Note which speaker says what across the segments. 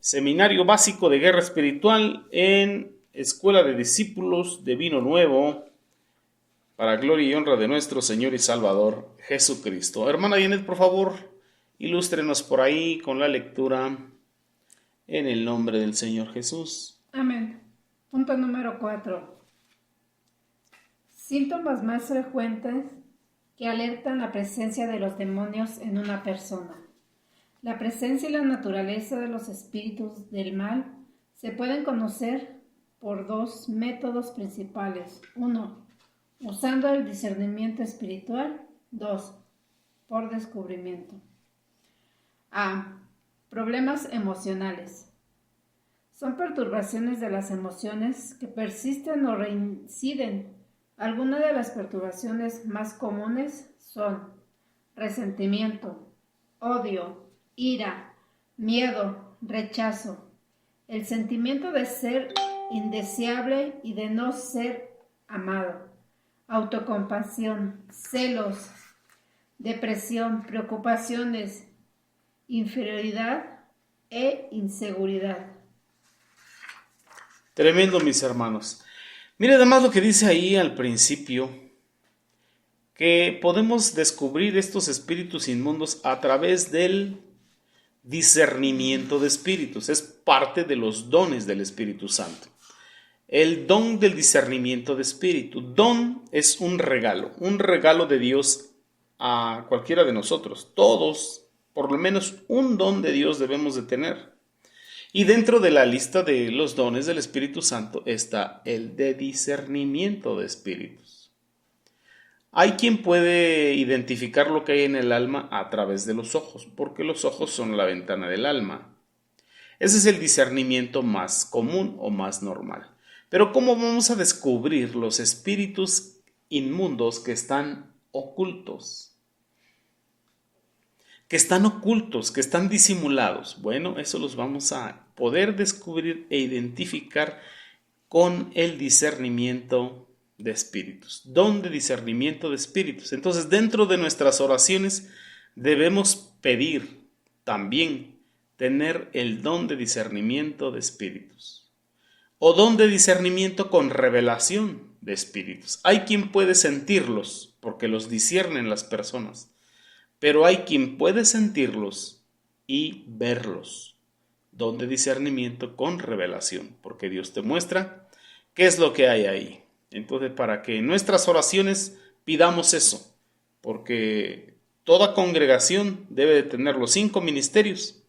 Speaker 1: Seminario Básico de Guerra Espiritual en Escuela de Discípulos de Vino Nuevo, para gloria y honra de nuestro Señor y Salvador Jesucristo. Hermana Janet, por favor, ilústrenos por ahí con la lectura en el nombre del Señor Jesús.
Speaker 2: Amén. Punto número 4. Síntomas más frecuentes que alertan la presencia de los demonios en una persona. La presencia y la naturaleza de los espíritus del mal se pueden conocer por dos métodos principales. 1. Usando el discernimiento espiritual. 2. Por descubrimiento. A. Problemas emocionales. Son perturbaciones de las emociones que persisten o reinciden. Algunas de las perturbaciones más comunes son resentimiento, odio, ira, miedo, rechazo, el sentimiento de ser indeseable y de no ser amado, autocompasión, celos, depresión, preocupaciones, inferioridad e inseguridad.
Speaker 1: Tremendo, mis hermanos. Mire además lo que dice ahí al principio, que podemos descubrir estos espíritus inmundos a través del discernimiento de espíritus. Es parte de los dones del Espíritu Santo. El don del discernimiento de espíritu. Don es un regalo de Dios a cualquiera de nosotros. Todos, por lo menos un don de Dios debemos de tener. Y dentro de la lista de los dones del Espíritu Santo está el de discernimiento de espíritus. Hay quien puede identificar lo que hay en el alma a través de los ojos, porque los ojos son la ventana del alma. Ese es el discernimiento más común o más normal. Pero ¿cómo vamos a descubrir los espíritus inmundos que están ocultos? Que están disimulados. Bueno, eso los vamos a poder descubrir e identificar con el discernimiento de espíritus. Don de discernimiento de espíritus. Entonces, dentro de nuestras oraciones debemos pedir también tener el don de discernimiento de espíritus. O don de discernimiento con revelación de espíritus. Hay quien puede sentirlos porque los disciernen las personas. Pero hay quien puede sentirlos y verlos. Don de discernimiento con revelación, porque Dios te muestra qué es lo que hay ahí. Entonces, para que en nuestras oraciones pidamos eso, porque toda congregación debe de tener los 5 ministerios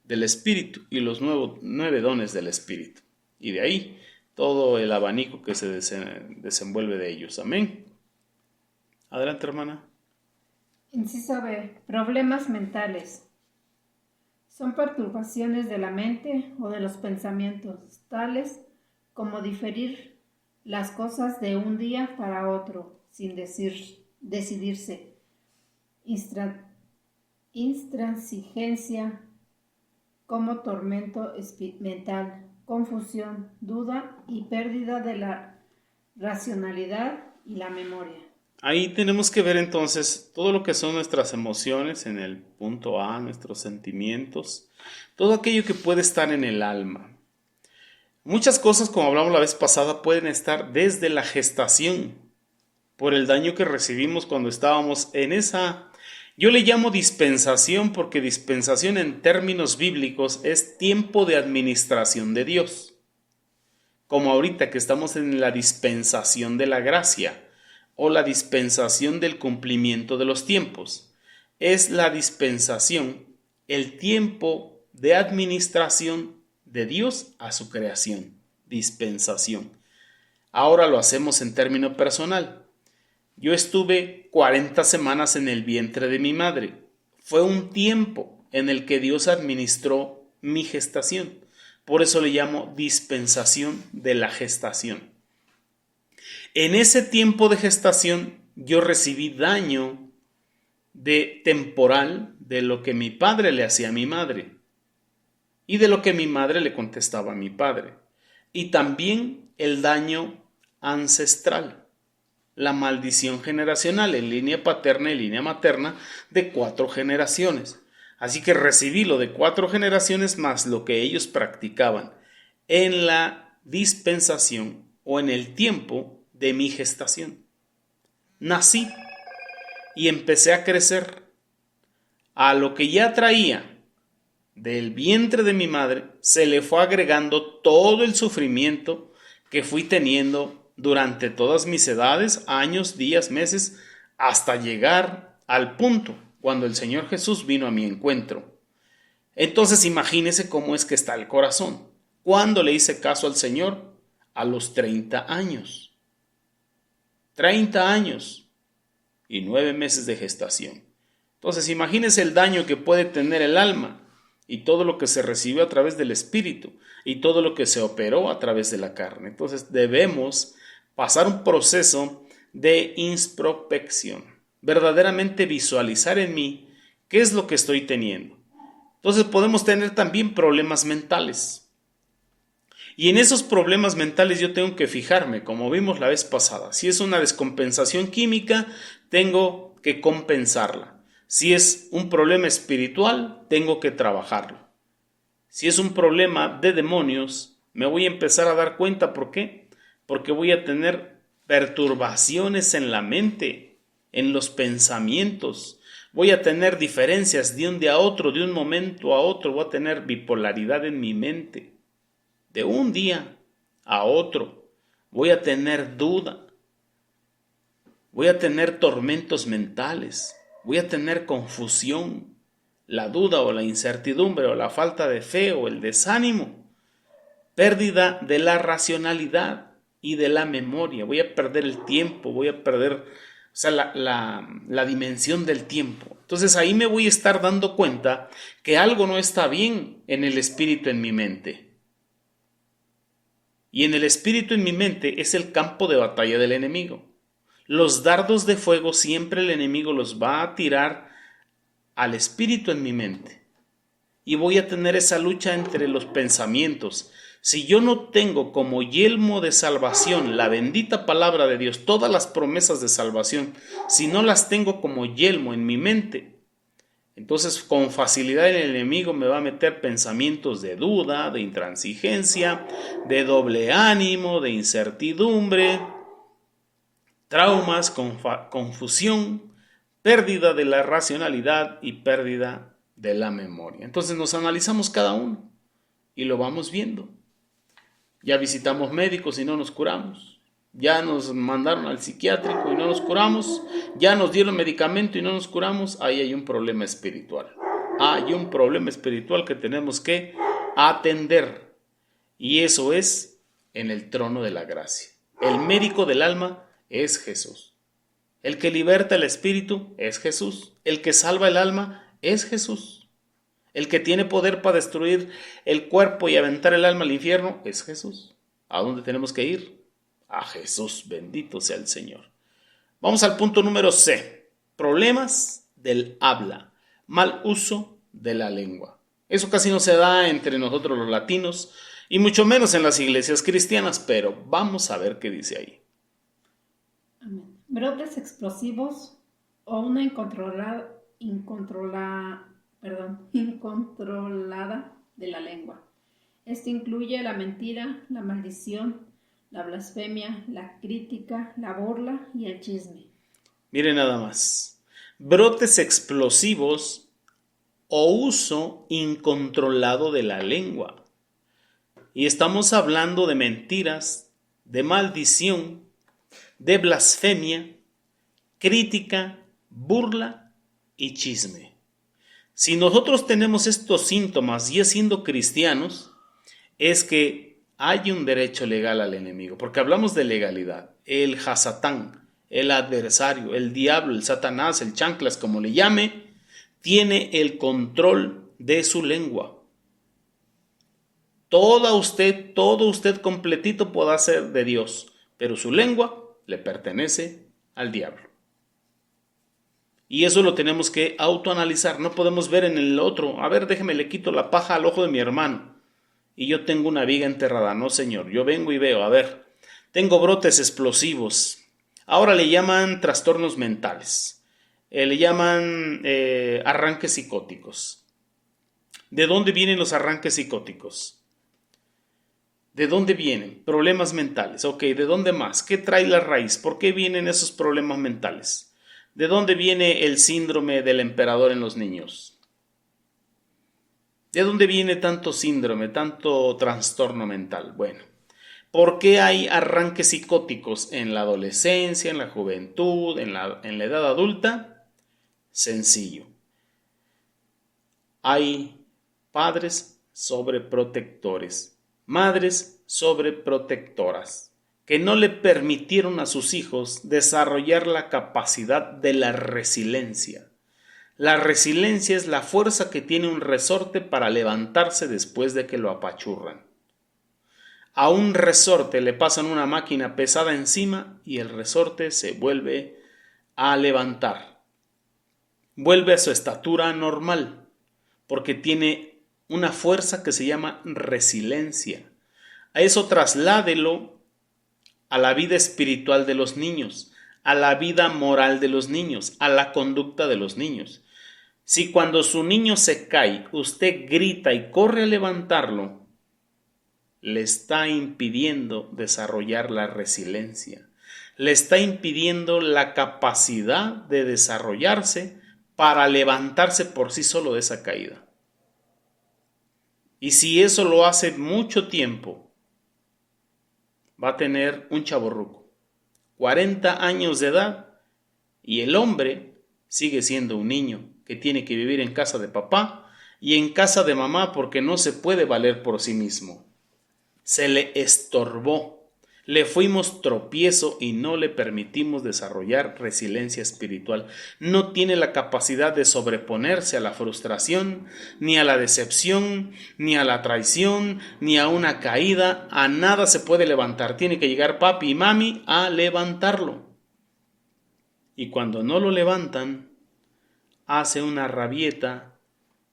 Speaker 1: del Espíritu y los 9 dones del Espíritu. Y de ahí todo el abanico que se desenvuelve de ellos. Amén. Adelante, hermana.
Speaker 2: Inciso B. Problemas mentales. Son perturbaciones de la mente o de los pensamientos, tales como diferir las cosas de un día para otro, sin decidirse. Intransigencia como tormento mental, confusión, duda y pérdida de la racionalidad y la memoria.
Speaker 1: Ahí tenemos que ver entonces todo lo que son nuestras emociones en el punto A, nuestros sentimientos, todo aquello que puede estar en el alma. Muchas cosas, como hablamos la vez pasada, pueden estar desde la gestación, por el daño que recibimos cuando estábamos en esa, yo le llamo dispensación, porque dispensación en términos bíblicos es tiempo de administración de Dios, como ahorita que estamos en la dispensación de la gracia, o la dispensación del cumplimiento de los tiempos. Es la dispensación, el tiempo de administración de Dios a su creación. Dispensación. Ahora lo hacemos en término personal. Yo estuve 40 semanas en el vientre de mi madre. Fue un tiempo en el que Dios administró mi gestación. Por eso le llamo dispensación de la gestación. En ese tiempo de gestación yo recibí daño temporal de lo que mi padre le hacía a mi madre y de lo que mi madre le contestaba a mi padre. Y también el daño ancestral, la maldición generacional en línea paterna y línea materna de 4 generaciones. Así que recibí lo de 4 generaciones más lo que ellos practicaban en la dispensación o en el tiempo de mi gestación. Nací y empecé a crecer. A lo que ya traía del vientre de mi madre se le fue agregando todo el sufrimiento que fui teniendo durante todas mis edades, años, días, meses, hasta llegar al punto cuando el Señor Jesús vino a mi encuentro. Entonces imagínese cómo es que está el corazón. ¿Cuándo le hice caso al Señor? A los 30 años. 30 años y 9 meses de gestación. Entonces imagínese el daño que puede tener el alma y todo lo que se recibió a través del espíritu y todo lo que se operó a través de la carne. Entonces debemos pasar un proceso de introspección, verdaderamente visualizar en mí qué es lo que estoy teniendo. Entonces podemos tener también problemas mentales. Y en esos problemas mentales yo tengo que fijarme, como vimos la vez pasada. Si es una descompensación química, tengo que compensarla. Si es un problema espiritual, tengo que trabajarlo. Si es un problema de demonios, me voy a empezar a dar cuenta. ¿Por qué? Porque voy a tener perturbaciones en la mente, en los pensamientos. Voy a tener diferencias de un día a otro, de un momento a otro. Voy a tener bipolaridad en mi mente. De un día a otro voy a tener duda. Voy a tener tormentos mentales. Voy a tener confusión, la duda o la incertidumbre o la falta de fe o el desánimo, pérdida de la racionalidad y de la memoria. Voy a perder el tiempo, voy a perder la dimensión del tiempo. Entonces ahí me voy a estar dando cuenta que algo no está bien en el espíritu, en mi mente. Y en el espíritu, en mi mente, es el campo de batalla del enemigo. Los dardos de fuego siempre el enemigo los va a tirar al espíritu en mi mente. Y voy a tener esa lucha entre los pensamientos. Si yo no tengo como yelmo de salvación la bendita palabra de Dios, todas las promesas de salvación, si no las tengo como yelmo en mi mente, entonces con facilidad el enemigo me va a meter pensamientos de duda, de intransigencia, de doble ánimo, de incertidumbre, traumas, confusión, pérdida de la racionalidad y pérdida de la memoria. Entonces nos analizamos cada uno y lo vamos viendo. Ya visitamos médicos y no nos curamos. Ya nos mandaron al psiquiátrico y no nos curamos. Ya nos dieron medicamento y no nos curamos. Ahí hay un problema espiritual. Hay un problema espiritual que tenemos que atender. Y eso es en el trono de la gracia. El médico del alma es Jesús. El que liberta el espíritu es Jesús. El que salva el alma es Jesús. El que tiene poder para destruir el cuerpo y aventar el alma al infierno es Jesús. ¿A dónde tenemos que ir? A Jesús, bendito sea el Señor. Vamos al punto número C. Problemas del habla, mal uso de la lengua. Eso casi no se da entre nosotros los latinos y mucho menos en las iglesias cristianas, pero vamos a ver qué dice ahí.
Speaker 2: Amén. Brotes explosivos o una incontrolada de la lengua. Esto incluye la mentira, la maldición, la blasfemia, la crítica, la burla y el chisme.
Speaker 1: Mire nada más. Brotes explosivos o uso incontrolado de la lengua. Y estamos hablando de mentiras, de maldición, de blasfemia, crítica, burla y chisme. Si nosotros tenemos estos síntomas ya siendo cristianos, es que hay un derecho legal al enemigo, porque hablamos de legalidad. El Hasatán, el adversario, el diablo, el Satanás, el chanclas, como le llame, tiene el control de su lengua. Todo usted completito puede ser de Dios, pero su lengua le pertenece al diablo. Y eso lo tenemos que autoanalizar. No podemos ver en el otro, a ver, déjeme, le quito la paja al ojo de mi hermano y yo tengo una viga enterrada. No, señor, yo vengo y veo, a ver, tengo brotes explosivos. Ahora le llaman trastornos mentales, le llaman arranques psicóticos. ¿De dónde vienen los arranques psicóticos? ¿De dónde vienen? Problemas mentales. Ok, ¿de dónde más? ¿Qué trae la raíz? ¿Por qué vienen esos problemas mentales? ¿De dónde viene el síndrome del emperador en los niños? ¿De dónde viene tanto síndrome, tanto trastorno mental? Bueno, ¿por qué hay arranques psicóticos en la adolescencia, en la juventud, en la edad adulta? Sencillo. Hay padres sobreprotectores, madres sobreprotectoras, que no le permitieron a sus hijos desarrollar la capacidad de la resiliencia. La resiliencia es la fuerza que tiene un resorte para levantarse después de que lo apachurran. A un resorte le pasan una máquina pesada encima y el resorte se vuelve a levantar. Vuelve a su estatura normal, porque tiene una fuerza que se llama resiliencia. A eso trasládelo a la vida espiritual de los niños, a la vida moral de los niños, a la conducta de los niños. Si cuando su niño se cae, usted grita y corre a levantarlo, le está impidiendo desarrollar la resiliencia, le está impidiendo la capacidad de desarrollarse para levantarse por sí solo de esa caída. Y si eso lo hace mucho tiempo, va a tener un chavorruco, 40 años de edad, y el hombre sigue siendo un niño que tiene que vivir en casa de papá y en casa de mamá porque no se puede valer por sí mismo. Se le estorbó, le fuimos tropiezo y no le permitimos desarrollar resiliencia espiritual. No tiene la capacidad de sobreponerse a la frustración, ni a la decepción, ni a la traición, ni a una caída. A nada se puede levantar. Tiene que llegar papi y mami a levantarlo. Y cuando no lo levantan, hace una rabieta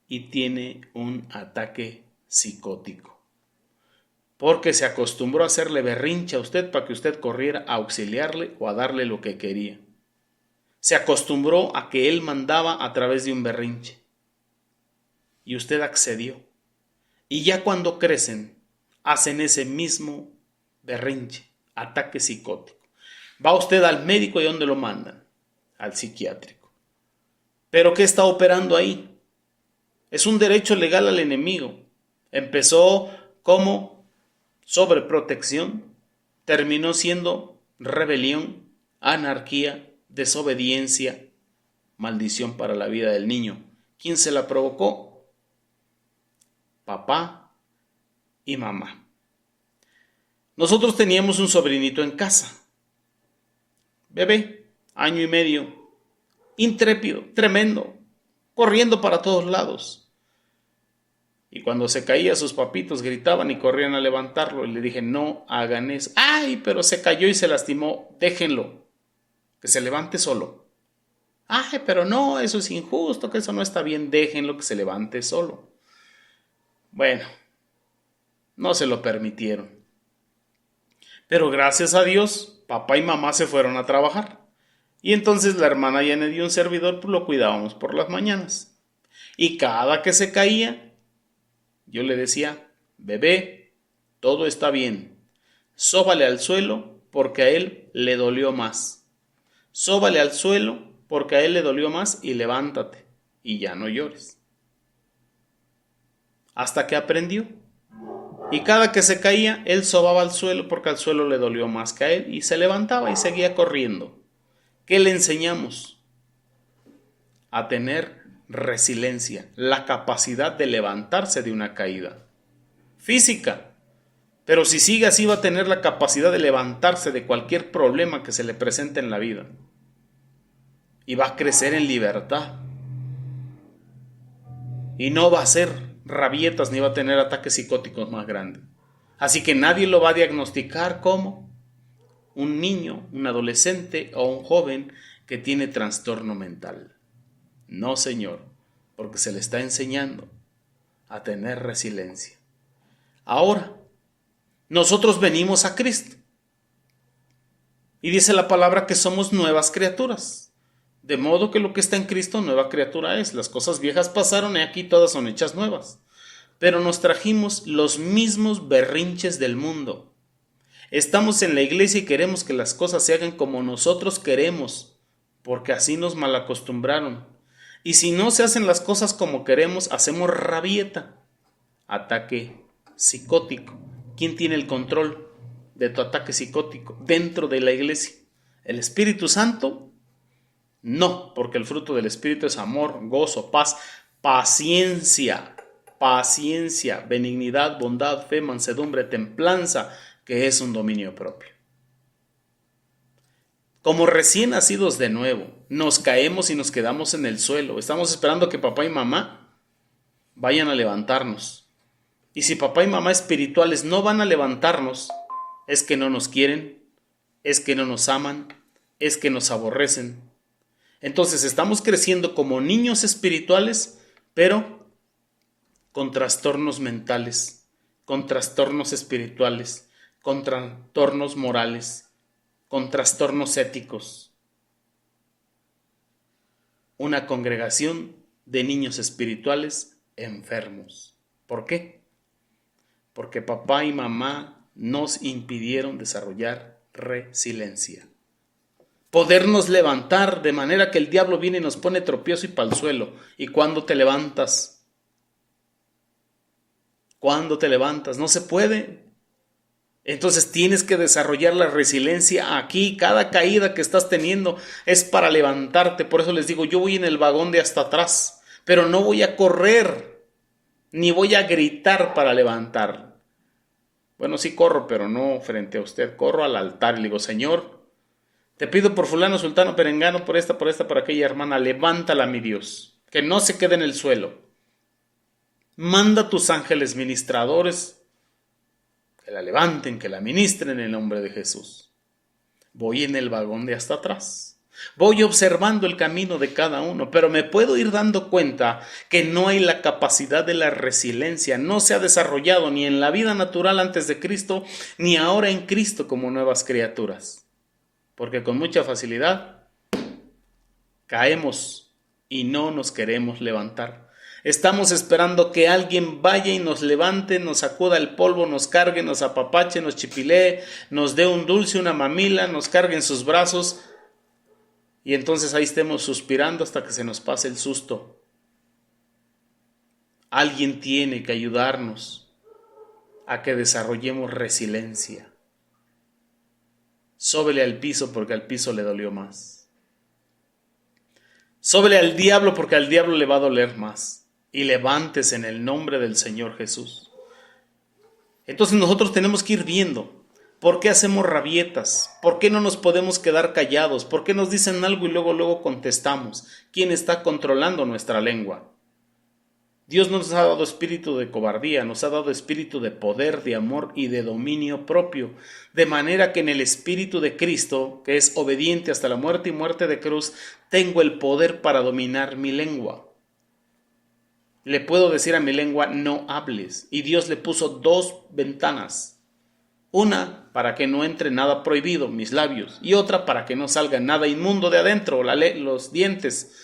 Speaker 1: y tiene un ataque psicótico. Porque se acostumbró a hacerle berrinche a usted para que usted corriera a auxiliarle o a darle lo que quería. Se acostumbró a que él mandaba a través de un berrinche. Y usted accedió. Y ya cuando crecen, hacen ese mismo berrinche, ataque psicótico. Va usted al médico y ¿a dónde lo mandan? Al psiquiátrico. ¿Pero qué está operando ahí? Es un derecho legal al enemigo. Empezó como sobreprotección, terminó siendo rebelión, anarquía, desobediencia, maldición para la vida del niño. ¿Quién se la provocó? Papá y mamá. Nosotros teníamos un sobrinito en casa, bebé, 1 año y medio, intrépido, tremendo, corriendo para todos lados. Y cuando se caía, sus papitos gritaban y corrían a levantarlo. Y le dije, no hagan eso. ¡Ay, pero se cayó y se lastimó! Déjenlo, que se levante solo. ¡Ay, pero no, eso es injusto, que eso no está bien! Déjenlo que se levante solo. Bueno, no se lo permitieron. Pero gracias a Dios, papá y mamá se fueron a trabajar. Y entonces la hermana Janet y un servidor pues, lo cuidábamos por las mañanas. Y cada que se caía, yo le decía, bebé, todo está bien. Sóbale al suelo porque a él le dolió más. Sóbale al suelo porque a él le dolió más y levántate y ya no llores. Hasta que aprendió. Y cada que se caía, él sobaba al suelo porque al suelo le dolió más que a él y se levantaba y seguía corriendo. ¿Qué le enseñamos? A tener resiliencia, la capacidad de levantarse de una caída física, pero si sigue así va a tener la capacidad de levantarse de cualquier problema que se le presente en la vida y va a crecer en libertad y no va a hacer rabietas ni va a tener ataques psicóticos más grandes. Así que nadie lo va a diagnosticar como un niño, un adolescente o un joven que tiene trastorno mental. No, señor, porque se le está enseñando a tener resiliencia. Ahora, nosotros venimos a Cristo. Y dice la palabra que somos nuevas criaturas. De modo que lo que está en Cristo, nueva criatura es. Las cosas viejas pasaron y aquí todas son hechas nuevas. pero nos trajimos los mismos berrinches del mundo. Estamos en la iglesia y queremos que las cosas se hagan como nosotros queremos, porque así nos malacostumbraron. Y si no se hacen las cosas como queremos, hacemos rabieta, ataque psicótico. ¿Quién tiene el control de tu ataque psicótico dentro de la iglesia? ¿El Espíritu Santo? No, porque el fruto del Espíritu es amor, gozo, paz, paciencia, benignidad, bondad, fe, mansedumbre, templanza, que es un dominio propio. Como recién nacidos de nuevo, nos caemos y nos quedamos en el suelo. Estamos esperando que papá y mamá vayan a levantarnos. Y si papá y mamá espirituales no van a levantarnos, es que no nos quieren, es que no nos aman, es que nos aborrecen. Entonces estamos creciendo como niños espirituales, pero con trastornos mentales, con trastornos espirituales, con trastornos morales, con trastornos éticos. Una congregación de niños espirituales enfermos. ¿Por qué? Porque papá y mamá nos impidieron desarrollar resiliencia. Podernos levantar de manera que el diablo viene y nos pone tropiezo y pa'l suelo. ¿Y cuándo te levantas? ¿Cuándo te levantas? No se puede. Entonces tienes que desarrollar la resiliencia aquí. Cada caída que estás teniendo es para levantarte. Por eso les digo, yo voy en el vagón de hasta atrás, pero no voy a correr, ni voy a gritar para levantar. Bueno, sí corro, pero no frente a usted. Corro al altar y le digo, Señor, te pido por fulano, sultano, perengano, por esta, por aquella hermana, levántala, mi Dios, que no se quede en el suelo. Manda tus ángeles ministradores, que la levanten, que la ministren en el nombre de Jesús. Voy en el vagón de hasta atrás. Voy observando el camino de cada uno, pero me puedo ir dando cuenta que no hay la capacidad de la resiliencia, no se ha desarrollado ni en la vida natural antes de Cristo, ni ahora en Cristo como nuevas criaturas. Porque con mucha facilidad caemos y no nos queremos levantar. Estamos esperando que alguien vaya y nos levante, nos sacuda el polvo, nos cargue, nos apapache, nos chipilee, nos dé un dulce, una mamila, nos cargue en sus brazos y entonces ahí estemos suspirando hasta que se nos pase el susto. Alguien tiene que ayudarnos a que desarrollemos resiliencia. Sóbele al piso porque al piso le dolió más. Sóbele al diablo porque al diablo le va a doler más. Y levántese en el nombre del Señor Jesús. Entonces nosotros tenemos que ir viendo por qué hacemos rabietas, por qué no nos podemos quedar callados, por qué nos dicen algo y luego contestamos. ¿Quién está controlando nuestra lengua? Dios no nos ha dado espíritu de cobardía, nos ha dado espíritu de poder, de amor y de dominio propio, de manera que en el espíritu de Cristo, que es obediente hasta la muerte y muerte de cruz, tengo el poder para dominar mi lengua. Le puedo decir a mi lengua, no hables, y Dios le puso 2 ventanas, una para que no entre nada prohibido, mis labios, y otra para que no salga nada inmundo de adentro, los dientes.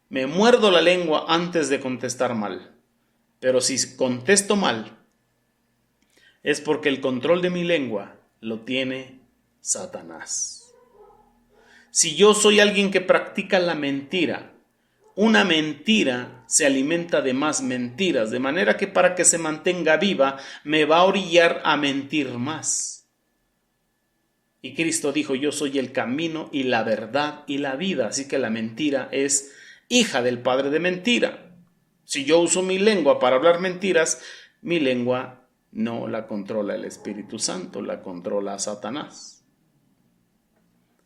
Speaker 1: Me muerdo la lengua antes de contestar mal. Pero si contesto mal, es porque el control de mi lengua lo tiene Satanás. Si yo soy alguien que practica la mentira, una mentira se alimenta de más mentiras, de manera que para que se mantenga viva, me va a orillar a mentir más. Y Cristo dijo, yo soy el camino y la verdad y la vida, así que la mentira es hija del padre de mentira. Si yo uso mi lengua para hablar mentiras, mi lengua no la controla el Espíritu Santo, la controla Satanás.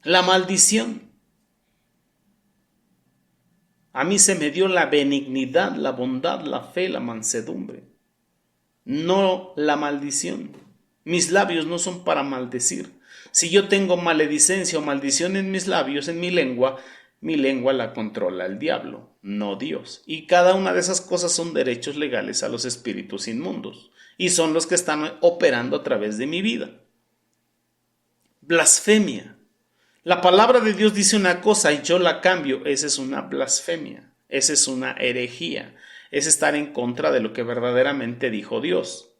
Speaker 1: La maldición. A mí se me dio la benignidad, la bondad, la fe, la mansedumbre, no la maldición. Mis labios no son para maldecir. Si yo tengo maledicencia o maldición en mis labios, en mi lengua la controla el diablo, no Dios. Y cada una de esas cosas son derechos legales a los espíritus inmundos y son los que están operando a través de mi vida. Blasfemia. La palabra de Dios dice una cosa y yo la cambio. Esa es una blasfemia, esa es una herejía, es estar en contra de lo que verdaderamente dijo Dios.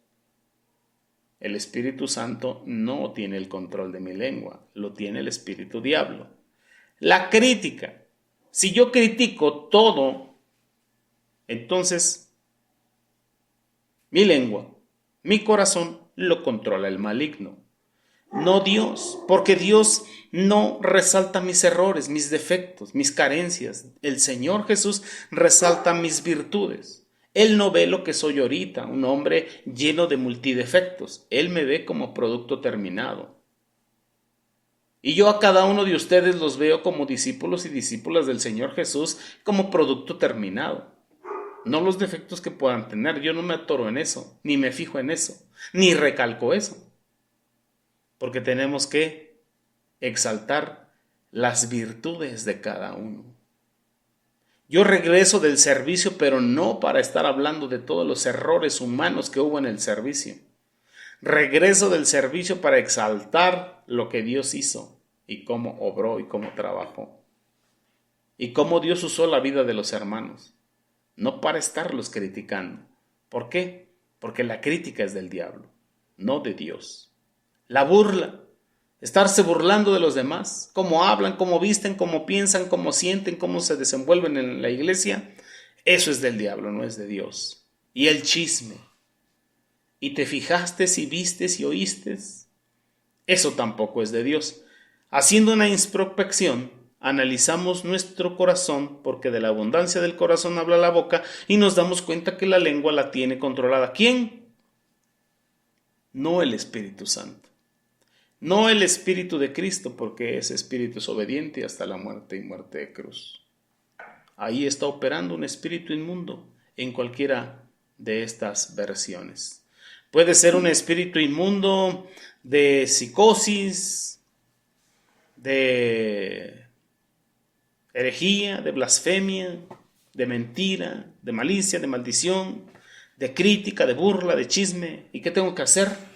Speaker 1: El Espíritu Santo no tiene el control de mi lengua, lo tiene el espíritu diablo. La crítica. Si yo critico todo, entonces mi lengua, mi corazón lo controla el maligno. No Dios, porque Dios no resalta mis errores, mis defectos, mis carencias. El Señor Jesús resalta mis virtudes. Él no ve lo que soy ahorita, un hombre lleno de multidefectos. Él me ve como producto terminado. Y yo a cada uno de ustedes los veo como discípulos y discípulas del Señor Jesús como producto terminado. No los defectos que puedan tener. Yo no me atoro en eso, ni me fijo en eso, ni recalco eso. Porque tenemos que exaltar las virtudes de cada uno. Yo regreso del servicio, pero no para estar hablando de todos los errores humanos que hubo en el servicio. Regreso del servicio para exaltar lo que Dios hizo y cómo obró y cómo trabajó. Y cómo Dios usó la vida de los hermanos. No para estarlos criticando. ¿Por qué? Porque la crítica es del diablo, no de Dios. La burla, estarse burlando de los demás, cómo hablan, cómo visten, cómo piensan, cómo sienten, cómo se desenvuelven en la iglesia, eso es del diablo, no es de Dios. Y el chisme, y te fijaste si vistes y oíste, eso tampoco es de Dios. Haciendo una introspección, analizamos nuestro corazón, porque de la abundancia del corazón habla la boca, y nos damos cuenta que la lengua la tiene controlada. ¿Quién? No el Espíritu Santo. No el Espíritu de Cristo, porque ese Espíritu es obediente hasta la muerte y muerte de cruz. Ahí está operando un espíritu inmundo en cualquiera de estas versiones. Puede ser un espíritu inmundo de psicosis, de herejía, de blasfemia, de mentira, de malicia, de maldición, de crítica, de burla, de chisme. ¿Y qué tengo que hacer?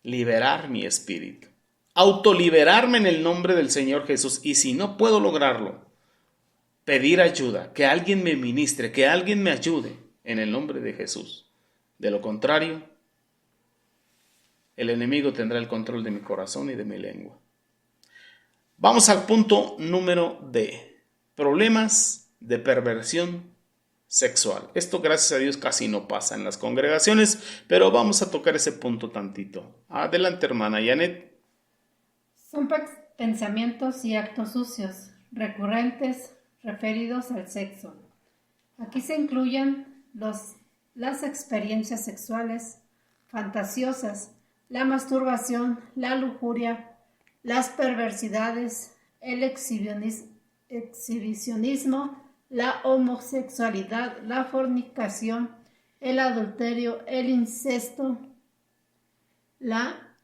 Speaker 1: Liberar mi espíritu, autoliberarme en el nombre del Señor Jesús. Y si no puedo lograrlo, pedir ayuda, que alguien me ministre, que alguien me ayude en el nombre de Jesús. De lo contrario, el enemigo tendrá el control de mi corazón y de mi lengua. Vamos al punto número D. Problemas de perversión sexual. Esto, gracias a Dios, casi no pasa en las congregaciones, pero vamos a tocar ese punto tantito. Adelante, hermana Janet.
Speaker 2: Son pensamientos y actos sucios, recurrentes, referidos al sexo. Aquí se incluyen las experiencias sexuales fantasiosas, la masturbación, la lujuria, las perversidades, el exhibicionismo, la homosexualidad, la fornicación, el adulterio, el incesto, la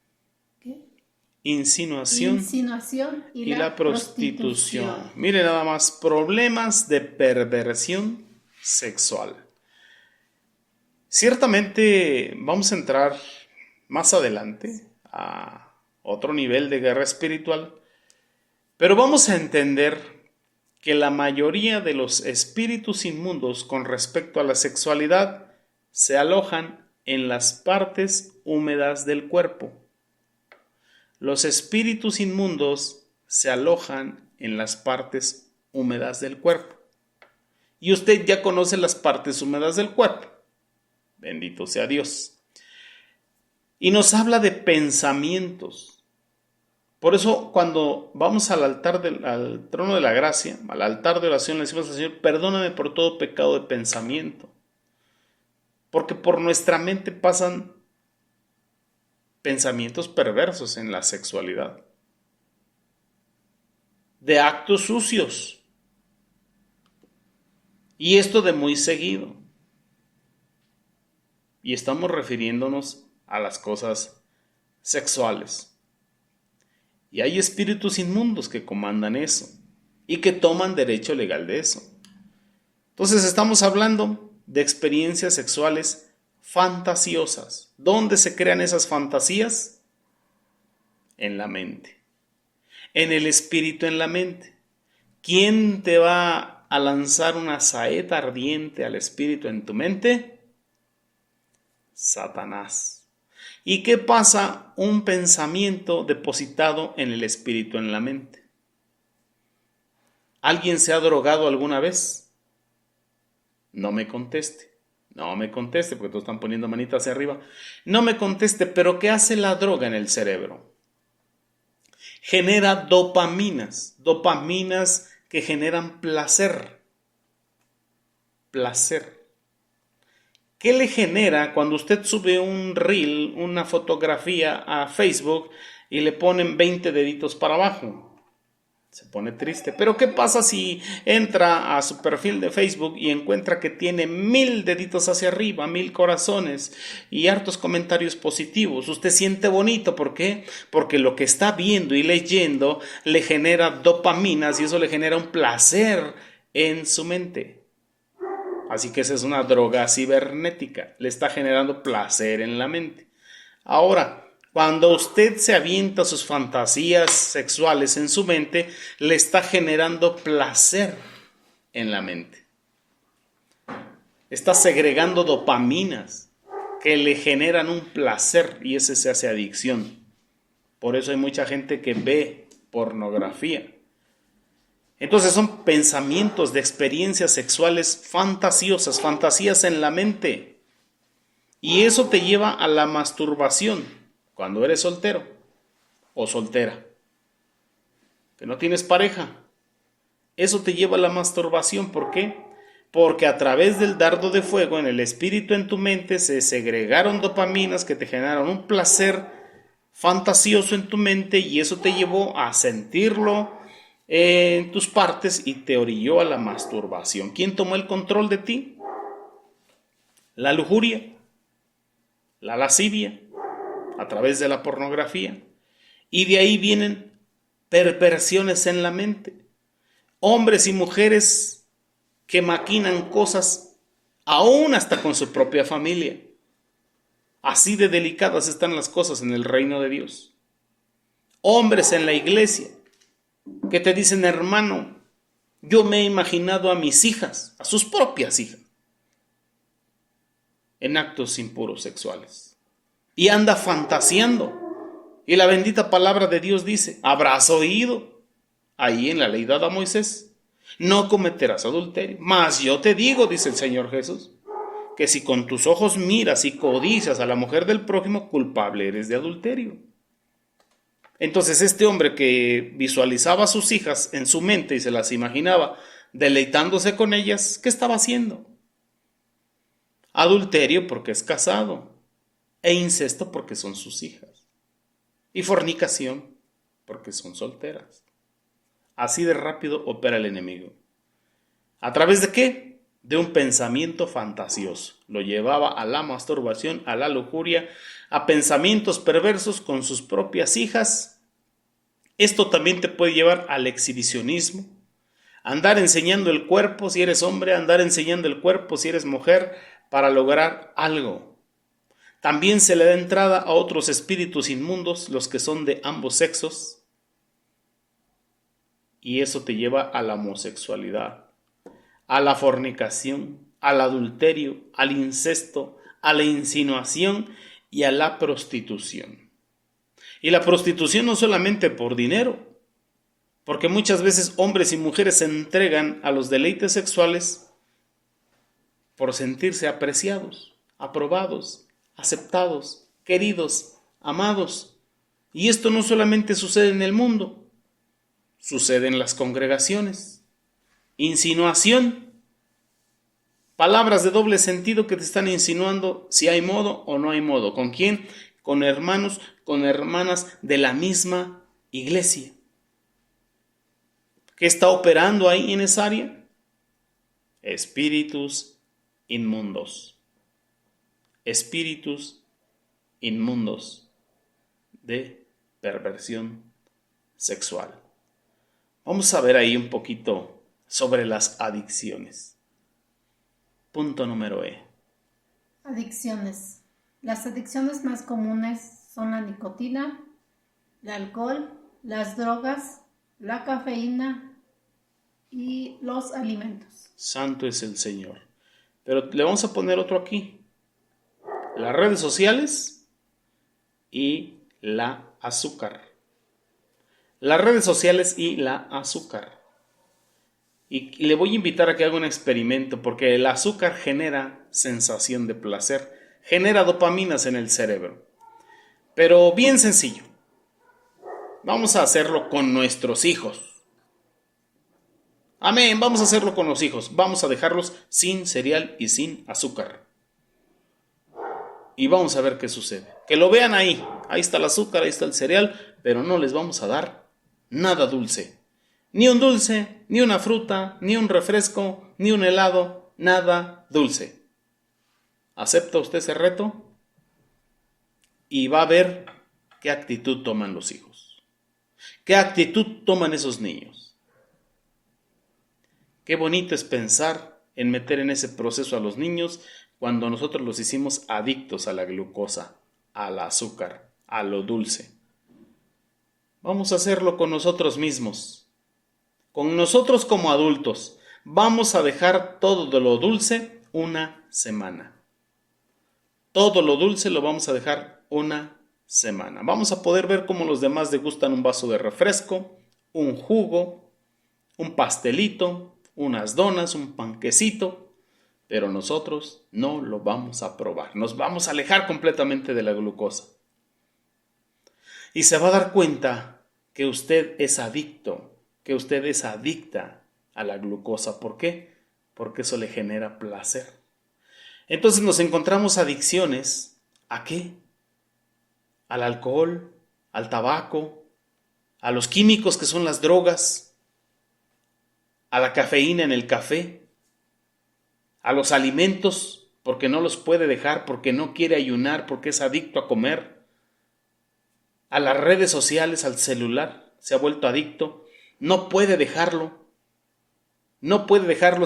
Speaker 2: insinuación y la prostitución.
Speaker 1: Mire nada más, problemas de perversión sexual. Ciertamente vamos a entrar más adelante a otro nivel de guerra espiritual, pero vamos a entender que la mayoría de los espíritus inmundos con respecto a la sexualidad se alojan en las partes húmedas del cuerpo. Los espíritus inmundos se alojan en las partes húmedas del cuerpo. Y usted ya conoce las partes húmedas del cuerpo. Bendito sea Dios. Y nos habla de pensamientos. Por eso, cuando vamos al trono de la gracia, al altar de oración, le decimos al Señor, perdóname por todo pecado de pensamiento. Porque por nuestra mente pasan pensamientos perversos en la sexualidad, de actos sucios. Y esto de muy seguido. Y estamos refiriéndonos a las cosas sexuales. Y hay espíritus inmundos que comandan eso y que toman derecho legal de eso. Entonces estamos hablando de experiencias sexuales fantasiosas. ¿Dónde se crean esas fantasías? En la mente. En el espíritu, en la mente. ¿Quién te va va a lanzar una saeta ardiente al espíritu en tu mente? Satanás. ¿Y qué pasa un pensamiento depositado en el espíritu, en la mente? ¿Alguien se ha drogado alguna vez? No me conteste. No me conteste, porque todos están poniendo manitas hacia arriba. No me conteste, pero ¿qué hace la droga en el cerebro? Genera dopaminas que generan placer. Placer. ¿Qué le genera cuando usted sube un reel, una fotografía a Facebook y le ponen 20 deditos para abajo? Se pone triste. Pero ¿qué pasa si entra a su perfil de Facebook y encuentra que tiene 1000 deditos hacia arriba, 1000 corazones y hartos comentarios positivos? Usted siente bonito. ¿Por qué? Porque lo que está viendo y leyendo le genera dopaminas y eso le genera un placer en su mente. Así que esa es una droga cibernética. Le está generando placer en la mente. Ahora, cuando usted se avienta sus fantasías sexuales en su mente, le está generando placer en la mente. Está segregando dopaminas que le generan un placer y ese se hace adicción. Por eso hay mucha gente que ve pornografía. Entonces son pensamientos de experiencias sexuales fantasiosas, fantasías en la mente. Y eso te lleva a la masturbación. Cuando eres soltero o soltera, que no tienes pareja, eso te lleva a la masturbación. ¿Por qué? Porque a través del dardo de fuego en el espíritu, en tu mente, se segregaron dopaminas que te generaron un placer fantasioso en tu mente y eso te llevó a sentirlo en tus partes y te orilló a la masturbación. ¿Quién tomó el control de ti? La lujuria, la lascivia, a través de la pornografía. Y de ahí vienen perversiones en la mente. Hombres y mujeres que maquinan cosas aún hasta con su propia familia. Así de delicadas están las cosas en el reino de Dios. Hombres en la iglesia que te dicen: hermano, yo me he imaginado a mis hijas, a sus propias hijas, en actos impuros sexuales. Y anda fantaseando. Y la bendita palabra de Dios dice: habrás oído ahí en la ley dada a Moisés, no cometerás adulterio. Mas yo te digo, dice el Señor Jesús, que si con tus ojos miras y codicias a la mujer del prójimo, culpable eres de adulterio. Entonces este hombre que visualizaba a sus hijas en su mente y se las imaginaba deleitándose con ellas, ¿qué estaba haciendo? Adulterio porque es casado, e incesto porque son sus hijas, y fornicación porque son solteras. Así de rápido opera el enemigo. ¿A través de qué? De un pensamiento fantasioso. Lo llevaba a la masturbación, a la lujuria, a pensamientos perversos con sus propias hijas. Esto también te puede llevar al exhibicionismo, andar enseñando el cuerpo si eres hombre, andar enseñando el cuerpo si eres mujer para lograr algo. También se le da entrada a otros espíritus inmundos, los que son de ambos sexos, y eso te lleva a la homosexualidad, a la fornicación, al adulterio, al incesto, a la insinuación y a la prostitución. Y la prostitución no solamente por dinero, porque muchas veces hombres y mujeres se entregan a los deleites sexuales por sentirse apreciados, aprobados, aceptados, queridos, amados. Y esto no solamente sucede en el mundo, sucede en las congregaciones. Insinuación, palabras de doble sentido que te están insinuando si hay modo o no hay modo. ¿Con quién? Con hermanos, con hermanas de la misma iglesia. ¿Qué está operando ahí en esa área? Espíritus inmundos. Espíritus inmundos de perversión sexual. Vamos a ver ahí un poquito sobre las adicciones. Punto número E.
Speaker 2: Adicciones. Las adicciones más comunes son la nicotina, el alcohol, las drogas, la cafeína y los alimentos.
Speaker 1: Santo es el Señor. Pero le vamos a poner otro aquí. Las redes sociales y la azúcar. Las redes sociales y la azúcar. Y le voy a invitar a que haga un experimento, porque el azúcar genera sensación de placer, genera dopaminas en el cerebro. Pero bien sencillo. Vamos a hacerlo con nuestros hijos. Amén, vamos a hacerlo con los hijos. Vamos a dejarlos sin cereal y sin azúcar. Y vamos a ver qué sucede. Que lo vean ahí. Ahí está el azúcar, ahí está el cereal, pero no les vamos a dar nada dulce. Ni un dulce, ni una fruta, ni un refresco, ni un helado, nada dulce. ¿Acepta usted ese reto? Y va a ver qué actitud toman los hijos. ¿Qué actitud toman esos niños? Qué bonito es pensar en meter en ese proceso a los niños cuando nosotros los hicimos adictos a la glucosa, al azúcar, a lo dulce. Vamos a hacerlo con nosotros mismos. Con nosotros como adultos, vamos a dejar todo de lo dulce una semana. Todo lo dulce lo vamos a dejar una semana. Vamos a poder ver cómo los demás degustan un vaso de refresco, un jugo, un pastelito, unas donas, un panquecito, pero nosotros no lo vamos a probar. Nos vamos a alejar completamente de la glucosa. Y se va a dar cuenta que usted es adicto, que usted es adicta a la glucosa. ¿Por qué? Porque eso le genera placer. Entonces nos encontramos adicciones. ¿A qué? Al alcohol, al tabaco, a los químicos que son las drogas, a la cafeína en el café, a los alimentos porque no los puede dejar, porque no quiere ayunar, porque es adicto a comer, a las redes sociales, al celular, se ha vuelto adicto. No puede dejarlo,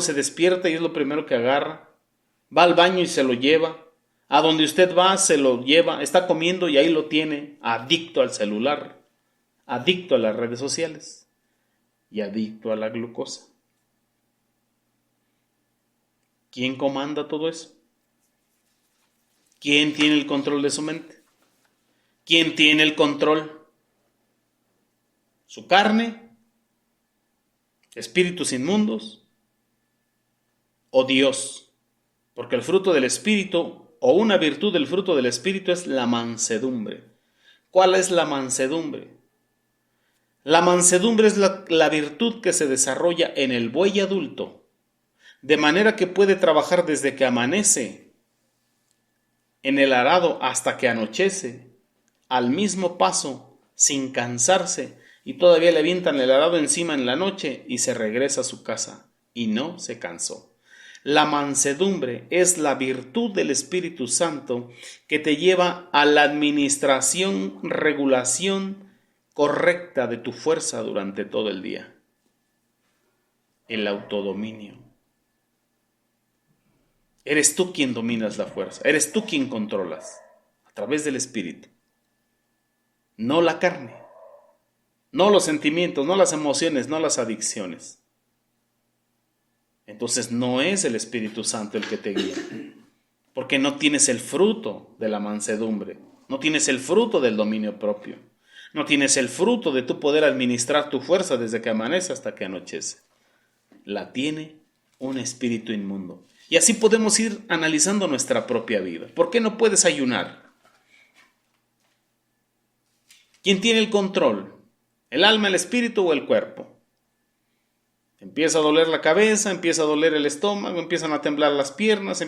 Speaker 1: se despierta y es lo primero que agarra, va al baño y se lo lleva, a donde usted va se lo lleva, está comiendo y ahí lo tiene, adicto al celular, adicto a las redes sociales y adicto a la glucosa. ¿Quién comanda todo eso? ¿Quién tiene el control de su mente? ¿Quién tiene el control? ¿Su carne? ¿Espíritus inmundos? ¿O Dios? Porque el fruto del Espíritu, o una virtud del fruto del Espíritu, es la mansedumbre. ¿Cuál es la mansedumbre? La mansedumbre es la virtud que se desarrolla en el buey adulto, de manera que puede trabajar desde que amanece en el arado hasta que anochece, al mismo paso, sin cansarse, y todavía le avientan el arado encima en la noche y se regresa a su casa, y no se cansó. La mansedumbre es la virtud del Espíritu Santo que te lleva a la administración, regulación correcta de tu fuerza durante todo el día. El autodominio. Eres tú quien dominas la fuerza, eres tú quien controlas a través del Espíritu. No la carne, no los sentimientos, no las emociones, no las adicciones. Entonces no es el Espíritu Santo el que te guía, porque no tienes el fruto de la mansedumbre, no tienes el fruto del dominio propio, no tienes el fruto de tu poder administrar tu fuerza desde que amanece hasta que anochece. La tiene un espíritu inmundo. Y así podemos ir analizando nuestra propia vida. ¿Por qué no puedes ayunar? ¿Quién tiene el control? ¿El alma, el espíritu o el cuerpo? Empieza a doler la cabeza, empieza a doler el estómago, empiezan a temblar las piernas,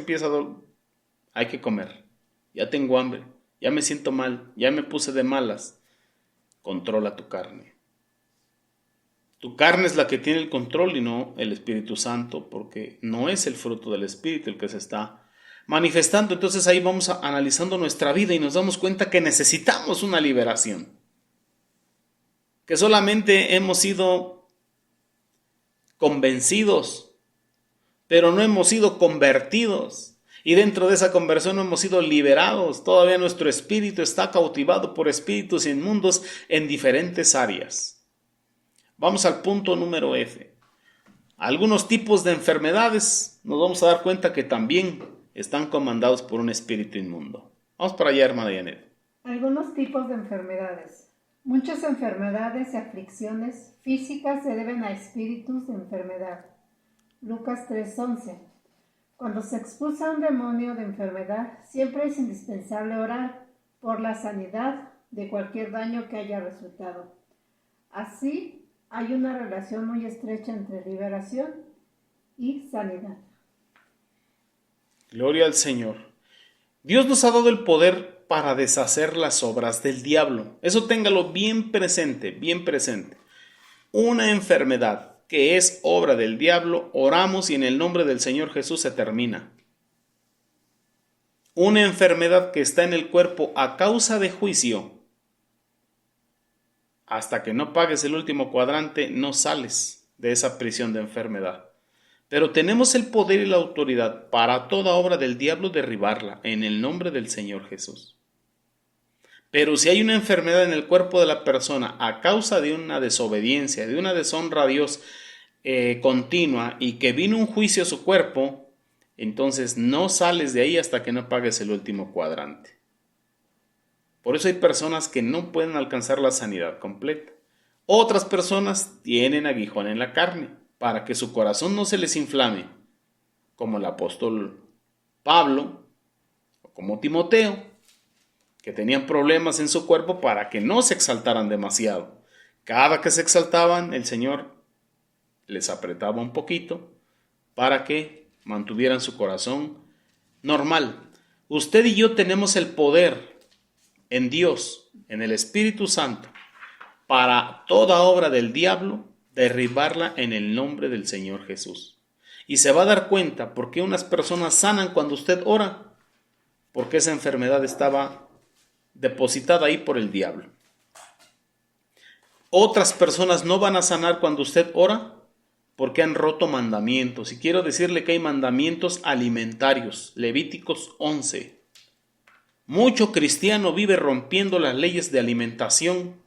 Speaker 1: hay que comer. Ya tengo hambre, ya me siento mal, ya me puse de malas. Controla tu carne. Tu carne es la que tiene el control y no el Espíritu Santo, porque no es el fruto del Espíritu el que se está manifestando. Entonces ahí vamos analizando nuestra vida y nos damos cuenta que necesitamos una liberación. Que solamente hemos sido convencidos, pero no hemos sido convertidos. Y dentro de esa conversión no hemos sido liberados. Todavía nuestro espíritu está cautivado por espíritus inmundos en diferentes áreas. Vamos al punto número F. Algunos tipos de enfermedades nos vamos a dar cuenta que también están comandados por un espíritu inmundo. Vamos para allá, hermana Janet.
Speaker 2: Algunos tipos de enfermedades. Muchas enfermedades y aflicciones físicas se deben a espíritus de enfermedad. Lucas 3:11. Cuando se expulsa un demonio de enfermedad, siempre es indispensable orar por la sanidad de cualquier daño que haya resultado. Así, hay una relación muy estrecha entre liberación y sanidad.
Speaker 1: Gloria al Señor. Dios nos ha dado el poder para deshacer las obras del diablo. Eso téngalo bien presente, bien presente. Una enfermedad que es obra del diablo, oramos y en el nombre del Señor Jesús se termina. Una enfermedad que está en el cuerpo a causa de juicio, hasta que no pagues el último cuadrante, no sales de esa prisión de enfermedad. Pero tenemos el poder y la autoridad para toda obra del diablo derribarla en el nombre del Señor Jesús. Pero si hay una enfermedad en el cuerpo de la persona a causa de una desobediencia, de una deshonra a Dios continua y que vino un juicio a su cuerpo, entonces no sales de ahí hasta que no pagues el último cuadrante. Por eso hay personas que no pueden alcanzar la sanidad completa. Otras personas tienen aguijón en la carne para que su corazón no se les inflame, como el apóstol Pablo o como Timoteo, que tenían problemas en su cuerpo para que no se exaltaran demasiado. Cada que se exaltaban, el Señor les apretaba un poquito para que mantuvieran su corazón normal. Usted y yo tenemos el poder en Dios, en el Espíritu Santo, para toda obra del diablo, derribarla en el nombre del Señor Jesús. Y se va a dar cuenta por qué unas personas sanan cuando usted ora, porque esa enfermedad estaba depositada ahí por el diablo. Otras personas no van a sanar cuando usted ora, porque han roto mandamientos. Y quiero decirle que hay mandamientos alimentarios. Levíticos 11. Mucho cristiano vive rompiendo las leyes de alimentación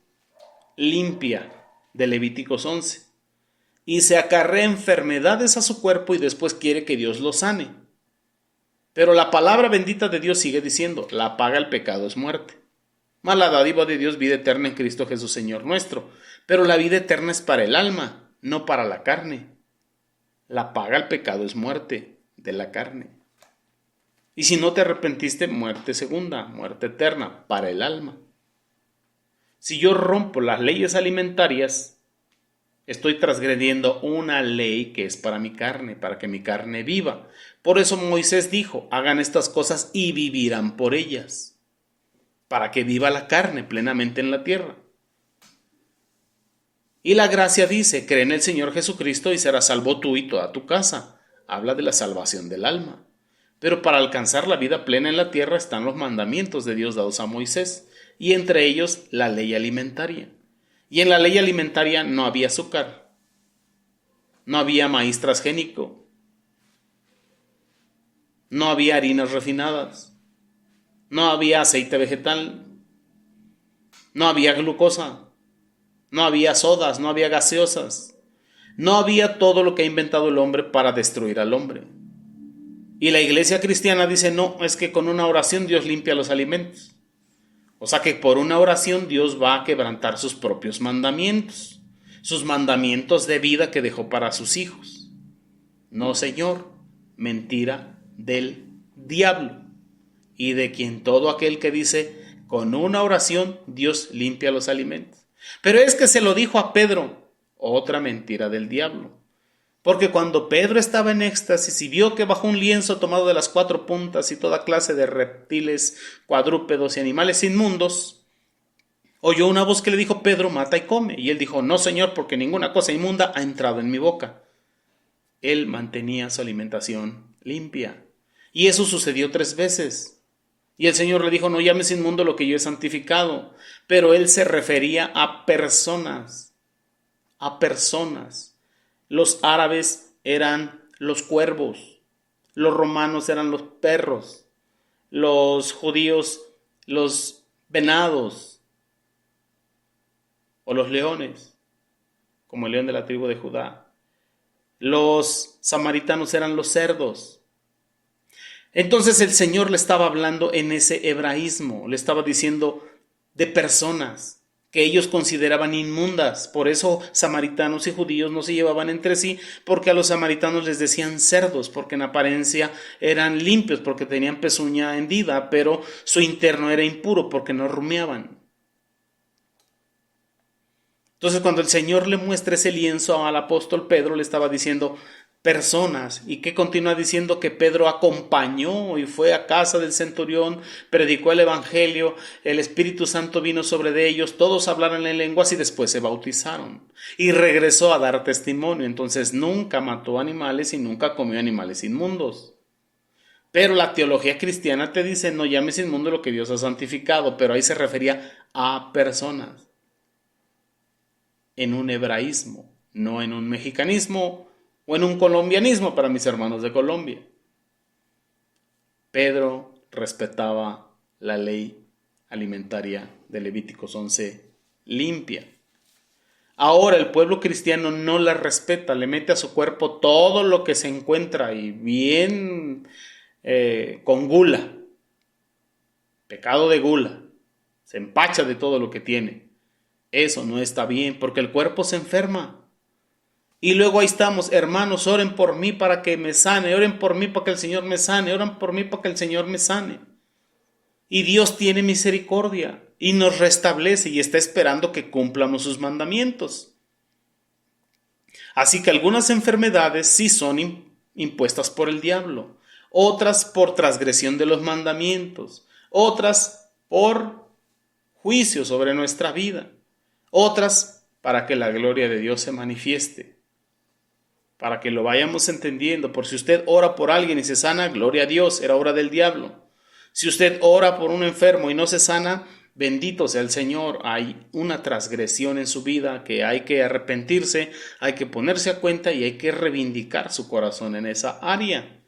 Speaker 1: limpia de Levíticos 11 y se acarrea enfermedades a su cuerpo y después quiere que Dios lo sane. Pero la palabra bendita de Dios sigue diciendo, la paga del pecado es muerte. Mas la dádiva de Dios, vida eterna en Cristo Jesús Señor nuestro. Pero la vida eterna es para el alma, no para la carne. La paga del pecado es muerte de la carne. Y si no te arrepentiste, muerte segunda, muerte eterna, para el alma. Si yo rompo las leyes alimentarias, estoy transgrediendo una ley que es para mi carne, para que mi carne viva. Por eso Moisés dijo, hagan estas cosas y vivirán por ellas, para que viva la carne plenamente en la tierra. Y la gracia dice, cree en el Señor Jesucristo y serás salvo tú y toda tu casa. Habla de la salvación del alma. Pero para alcanzar la vida plena en la tierra están los mandamientos de Dios dados a Moisés, y entre ellos la ley alimentaria. Y en la ley alimentaria no había azúcar, no había maíz transgénico, no había harinas refinadas, no había aceite vegetal, no había glucosa, no había sodas, no había gaseosas, no había todo lo que ha inventado el hombre para destruir al hombre. Y la iglesia cristiana dice, no, es que con una oración Dios limpia los alimentos. O sea que por una oración Dios va a quebrantar sus propios mandamientos, sus mandamientos de vida que dejó para sus hijos. No, Señor, mentira del diablo y de quien todo aquel que dice, con una oración Dios limpia los alimentos. Pero es que se lo dijo a Pedro, otra mentira del diablo. Porque cuando Pedro estaba en éxtasis y vio que bajo un lienzo tomado de las 4 puntas y toda clase de reptiles, cuadrúpedos y animales inmundos, oyó una voz que le dijo, Pedro, mata y come. Y él dijo, no, Señor, porque ninguna cosa inmunda ha entrado en mi boca. Él mantenía su alimentación limpia. Y eso sucedió 3 veces. Y el Señor le dijo, no llames inmundo lo que yo he santificado. Pero él se refería a personas, a personas. Los árabes eran los cuervos, los romanos eran los perros, los judíos los venados o los leones, como el león de la tribu de Judá. Los samaritanos eran los cerdos. Entonces el Señor le estaba hablando en ese hebraísmo, le estaba diciendo de personas que ellos consideraban inmundas. Por eso samaritanos y judíos no se llevaban entre sí, porque a los samaritanos les decían cerdos, porque en apariencia eran limpios, porque tenían pezuña hendida, pero su interno era impuro, porque no rumiaban. Entonces cuando el Señor le muestra ese lienzo al apóstol Pedro, le estaba diciendo personas, y que continúa diciendo que Pedro acompañó y fue a casa del centurión, predicó el evangelio, el Espíritu Santo vino sobre de ellos, todos hablaron en lenguas y después se bautizaron y regresó a dar testimonio. Entonces nunca mató animales y nunca comió animales inmundos. Pero la teología cristiana te dice no llames inmundo lo que Dios ha santificado, pero ahí se refería a personas en un hebraísmo, no en un mexicanismo o en un colombianismo para mis hermanos de Colombia. Pedro respetaba la ley alimentaria de Levíticos 11 limpia. Ahora el pueblo cristiano no la respeta, le mete a su cuerpo todo lo que se encuentra y bien con gula, pecado de gula, se empacha de todo lo que tiene. Eso no está bien porque el cuerpo se enferma. Y luego ahí estamos, hermanos, oren por mí para que me sane, oren por mí para que el Señor me sane, oren por mí para que el Señor me sane. Y Dios tiene misericordia y nos restablece y está esperando que cumplamos sus mandamientos. Así que algunas enfermedades sí son impuestas por el diablo, otras por transgresión de los mandamientos, otras por juicio sobre nuestra vida, otras para que la gloria de Dios se manifieste. Para que lo vayamos entendiendo, por si usted ora por alguien y se sana, gloria a Dios, era obra del diablo. Si usted ora por un enfermo y no se sana, bendito sea el Señor, hay una transgresión en su vida que hay que arrepentirse, hay que ponerse a cuenta y hay que reivindicar su corazón en esa área.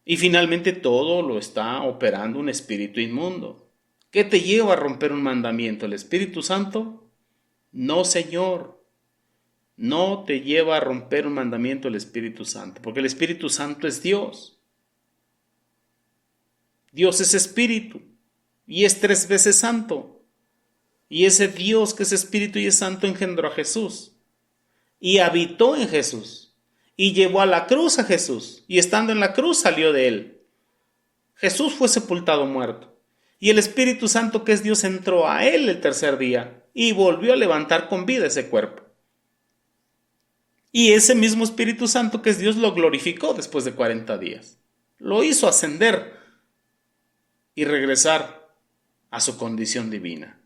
Speaker 1: Y finalmente todo lo está operando un espíritu inmundo. ¿Qué te lleva a romper un mandamiento? ¿El Espíritu Santo? No, Señor. No te lleva a romper un mandamiento el Espíritu Santo, porque el Espíritu Santo es Dios. Dios es Espíritu y es 3 veces santo. Y ese Dios que es Espíritu y es santo engendró a Jesús y habitó en Jesús y llevó a la cruz a Jesús y estando en la cruz salió de él. Jesús fue sepultado muerto y el Espíritu Santo que es Dios entró a él el tercer día y volvió a levantar con vida ese cuerpo. Y ese mismo Espíritu Santo que es Dios lo glorificó después de 40 días. Lo hizo ascender y regresar a su condición divina.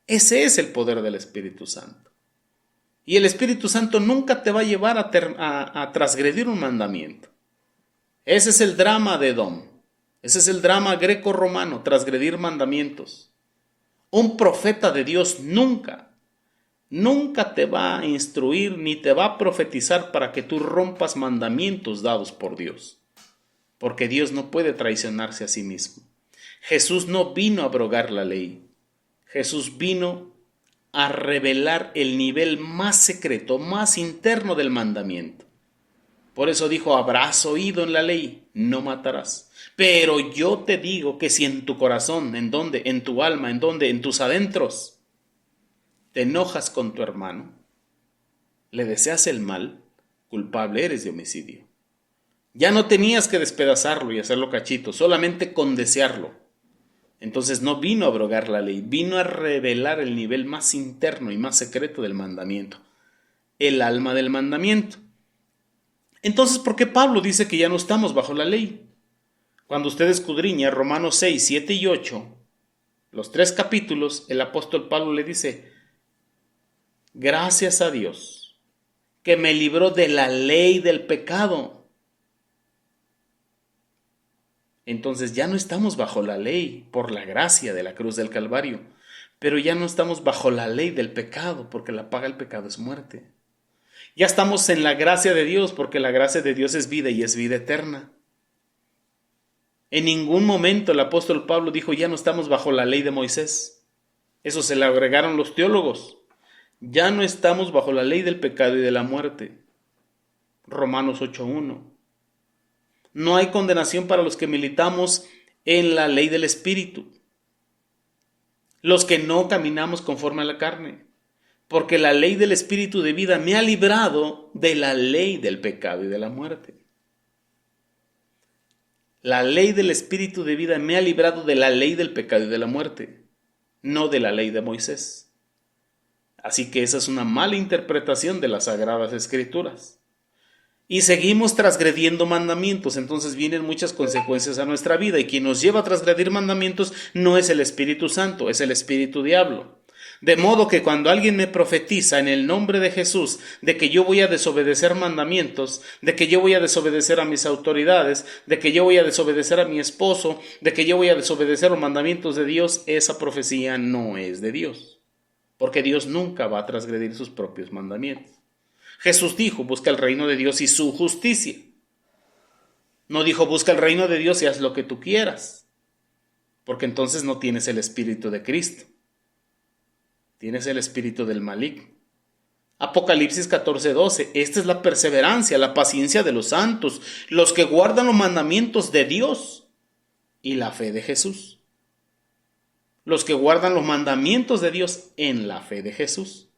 Speaker 1: Ese es el poder del Espíritu Santo. Y el Espíritu Santo nunca te va a llevar a transgredir un mandamiento. Ese es el drama de Edom. Ese es el drama greco-romano, transgredir mandamientos. Un profeta de Dios nunca te va a instruir ni te va a profetizar para que tú rompas mandamientos dados por Dios. Porque Dios no puede traicionarse a sí mismo. Jesús no vino a abrogar la ley. Jesús vino a revelar el nivel más secreto, más interno del mandamiento. Por eso dijo, habrás oído en la ley, no matarás. Pero yo te digo que si en tu corazón, ¿en dónde? En tu alma, ¿en dónde? En tus adentros, te enojas con tu hermano, le deseas el mal, culpable eres de homicidio. Ya no tenías que despedazarlo y hacerlo cachito, solamente con desearlo. Entonces no vino a abrogar la ley, vino a revelar el nivel más interno y más secreto del mandamiento, el alma del mandamiento. Entonces, ¿por qué Pablo dice que ya no estamos bajo la ley? Cuando usted escudriña Romanos 6, 7 y 8, los 3 capítulos, el apóstol Pablo le dice, gracias a Dios que me libró de la ley del pecado. Entonces ya no estamos bajo la ley por la gracia de la cruz del Calvario, pero ya no estamos bajo la ley del pecado porque la paga del pecado es muerte. Ya estamos en la gracia de Dios porque la gracia de Dios es vida y es vida eterna. En ningún momento el apóstol Pablo dijo ya no estamos bajo la ley de Moisés. Eso se le agregaron los teólogos. Ya no estamos bajo la ley del pecado y de la muerte. Romanos 8:1. No hay condenación para los que militamos en la ley del Espíritu, los que no caminamos conforme a la carne, porque la ley del Espíritu de vida me ha librado de la ley del pecado y de la muerte. La ley del Espíritu de vida me ha librado de la ley del pecado y de la muerte, no de la ley de Moisés. Así que esa es una mala interpretación de las Sagradas Escrituras. Y seguimos transgrediendo mandamientos, entonces vienen muchas consecuencias a nuestra vida, y quien nos lleva a transgredir mandamientos no es el Espíritu Santo, es el Espíritu Diablo. De modo que cuando alguien me profetiza en el nombre de Jesús de que yo voy a desobedecer mandamientos, de que yo voy a desobedecer a mis autoridades, de que yo voy a desobedecer a mi esposo, de que yo voy a desobedecer los mandamientos de Dios, esa profecía no es de Dios, porque Dios nunca va a transgredir sus propios mandamientos. Jesús dijo, busca el reino de Dios y su justicia. No dijo, busca el reino de Dios y haz lo que tú quieras, porque entonces no tienes el Espíritu de Cristo. Tienes el espíritu del maligno. Apocalipsis 14:12. Esta es la perseverancia, la paciencia de los santos, los que guardan los mandamientos de Dios y la fe de Jesús. Los que guardan los mandamientos de Dios en la fe de Jesús.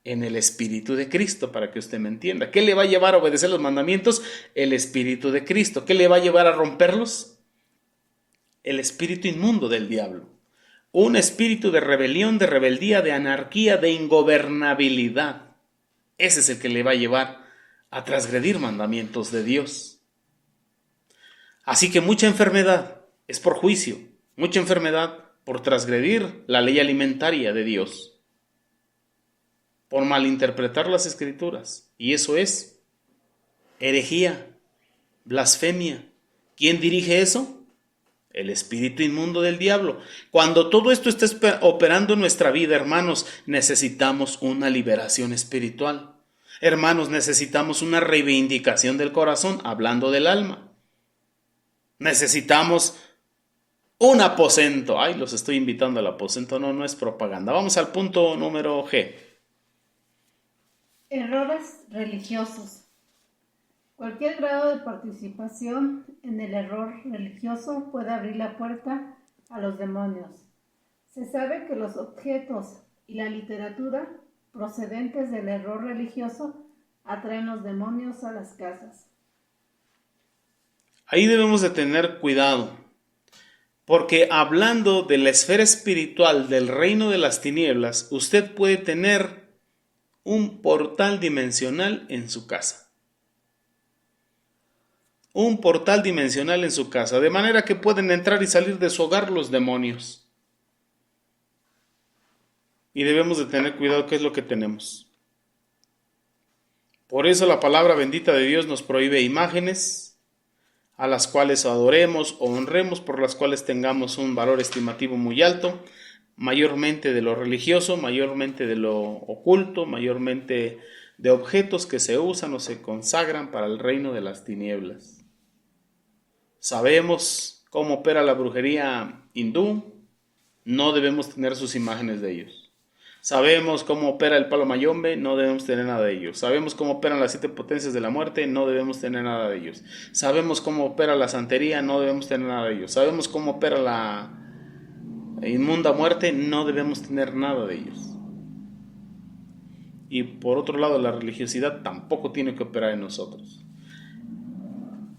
Speaker 1: En el Espíritu de Cristo, para que usted me entienda. ¿Qué le va a llevar a obedecer los mandamientos? El Espíritu de Cristo. ¿Qué le va a llevar a romperlos? El espíritu inmundo del diablo. Un espíritu de rebelión, de rebeldía, de anarquía, de ingobernabilidad. Ese es el que le va a llevar a transgredir mandamientos de Dios. Así que mucha enfermedad es por juicio, mucha enfermedad por transgredir la ley alimentaria de Dios, por malinterpretar las Escrituras. Y eso es herejía, blasfemia. ¿Quién dirige eso? El espíritu inmundo del diablo. Cuando todo esto está operando en nuestra vida, hermanos, necesitamos una liberación espiritual. Hermanos, necesitamos una reivindicación del corazón, hablando del alma. Necesitamos un aposento. Ay, los estoy invitando al aposento. No es propaganda. Vamos al punto número G.
Speaker 2: Errores religiosos. Cualquier grado de participación en el error religioso puede abrir la puerta a los demonios. Se sabe que los objetos y la literatura procedentes del error religioso atraen los demonios a las casas.
Speaker 1: Ahí debemos de tener cuidado, porque hablando de la esfera espiritual del reino de las tinieblas, usted puede tener un portal dimensional en su casa. Un portal dimensional en su casa, de manera que pueden entrar y salir de su hogar los demonios. Y debemos de tener cuidado qué es lo que tenemos. Por eso la palabra bendita de Dios nos prohíbe imágenes a las cuales adoremos o honremos, por las cuales tengamos un valor estimativo muy alto, mayormente de lo religioso, mayormente de lo oculto, mayormente de objetos que se usan o se consagran para el reino de las tinieblas. Sabemos cómo opera la brujería hindú, no debemos tener sus imágenes de ellos. Sabemos cómo opera el palo mayombe, no debemos tener nada de ellos. Sabemos cómo operan las 7 potencias de la muerte, no debemos tener nada de ellos. Sabemos cómo opera la santería, no debemos tener nada de ellos. Sabemos cómo opera la inmunda muerte, no debemos tener nada de ellos. Y por otro lado, la religiosidad tampoco tiene que operar en nosotros.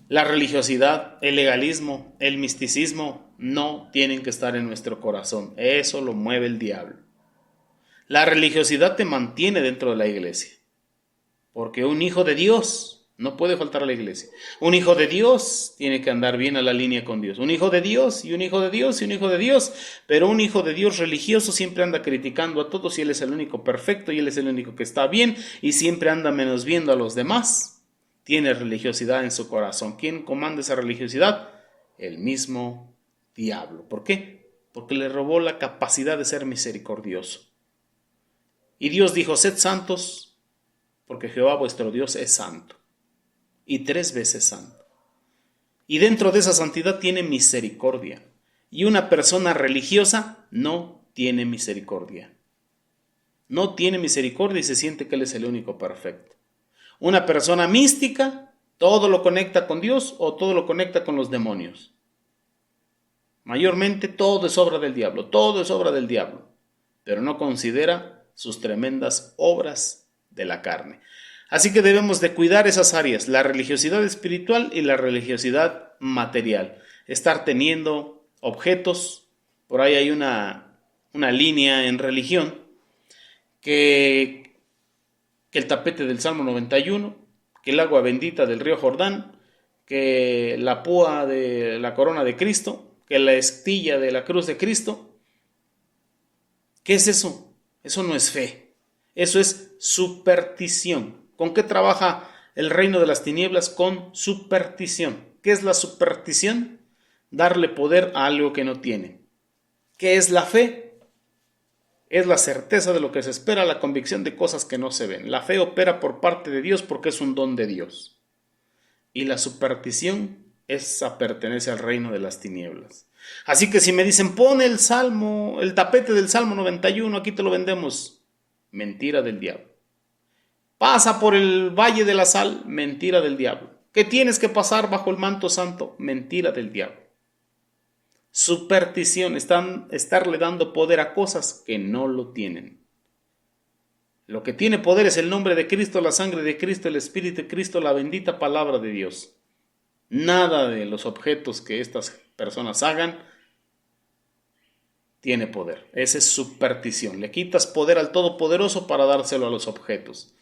Speaker 1: La religiosidad, el legalismo, el misticismo no tienen que estar en nuestro corazón. Eso lo mueve el diablo. La religiosidad te mantiene dentro de la iglesia, porque un hijo de Dios no puede faltar a la iglesia. Un hijo de Dios tiene que andar bien a la línea con Dios. Un hijo de Dios y un hijo de Dios y un hijo de Dios. Pero un hijo de Dios religioso siempre anda criticando a todos y él es el único perfecto y él es el único que está bien y siempre anda menos viendo a los demás. Tiene religiosidad en su corazón. ¿Quién comanda esa religiosidad? El mismo diablo. ¿Por qué? Porque le robó la capacidad de ser misericordioso. Y Dios dijo, sed santos, porque Jehová vuestro Dios es santo. Y 3 veces santo. Y dentro de esa santidad tiene misericordia. Y una persona religiosa no tiene misericordia. No tiene misericordia y se siente que él es el único perfecto. Una persona mística, todo lo conecta con Dios o todo lo conecta con los demonios. Mayormente todo es obra del diablo, todo es obra del diablo, pero no considera sus tremendas obras de la carne. Así que debemos de cuidar esas áreas, la religiosidad espiritual y la religiosidad material. Estar teniendo objetos, por ahí hay una línea en religión que el tapete del Salmo 91, que el agua bendita del río Jordán, que la púa de la corona de Cristo, que la estilla de la cruz de Cristo. ¿Qué es eso? Eso no es fe, eso es superstición. ¿Con qué trabaja el reino de las tinieblas? Con superstición. ¿Qué es la superstición? Darle poder a algo que no tiene. ¿Qué es la fe? Es la certeza de lo que se espera, la convicción de cosas que no se ven. La fe opera por parte de Dios porque es un don de Dios. Y la superstición, esa pertenece al reino de las tinieblas. Así que si me dicen, pon el tapete del Salmo 91, aquí te lo vendemos. Mentira del diablo. Pasa por el valle de la sal, mentira del diablo. Que tienes que pasar bajo el manto santo, mentira del diablo. Superstición, estarle dando poder a cosas que no lo tienen. Lo que tiene poder es el nombre de Cristo, la sangre de Cristo, el Espíritu de Cristo, la bendita palabra de Dios. Nada de los objetos que estas personas hagan tiene poder. Esa es superstición. Le quitas poder al Todopoderoso para dárselo a los objetos.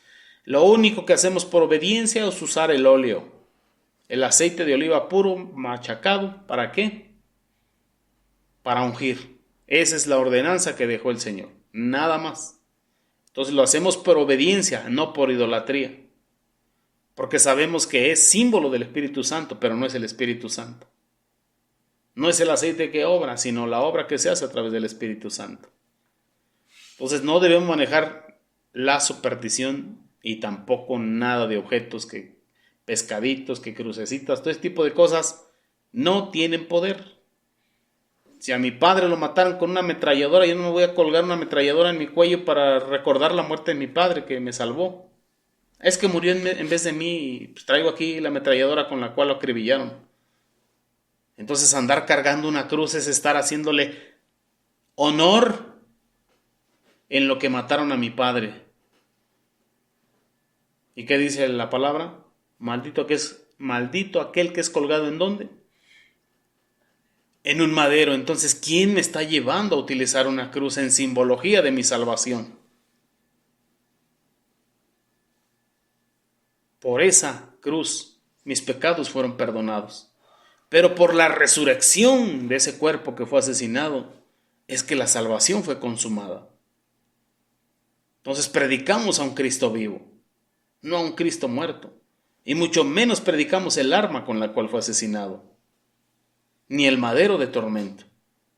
Speaker 1: Lo único que hacemos por obediencia es usar el óleo, el aceite de oliva puro, machacado. ¿Para qué? Para ungir. Esa es la ordenanza que dejó el Señor. Nada más. Entonces lo hacemos por obediencia, no por idolatría. Porque sabemos que es símbolo del Espíritu Santo, pero no es el Espíritu Santo. No es el aceite que obra, sino la obra que se hace a través del Espíritu Santo. Entonces no debemos manejar la superstición y tampoco nada de objetos, que pescaditos, que crucecitas, todo ese tipo de cosas no tienen poder. Si a mi padre lo mataron con una ametralladora, yo no me voy a colgar una ametralladora en mi cuello para recordar la muerte de mi padre que me salvó. Es que murió en vez de mí y pues traigo aquí la ametralladora con la cual lo acribillaron. Entonces andar cargando una cruz es estar haciéndole honor en lo que mataron a mi padre. ¿Y qué dice la palabra? Maldito aquel que es colgado ¿en dónde? En un madero. Entonces, ¿quién me está llevando a utilizar una cruz en simbología de mi salvación? Por esa cruz mis pecados fueron perdonados. Pero por la resurrección de ese cuerpo que fue asesinado, es que la salvación fue consumada. Entonces predicamos a un Cristo vivo, no a un Cristo muerto. Y mucho menos predicamos el arma con la cual fue asesinado, ni el madero de tormento.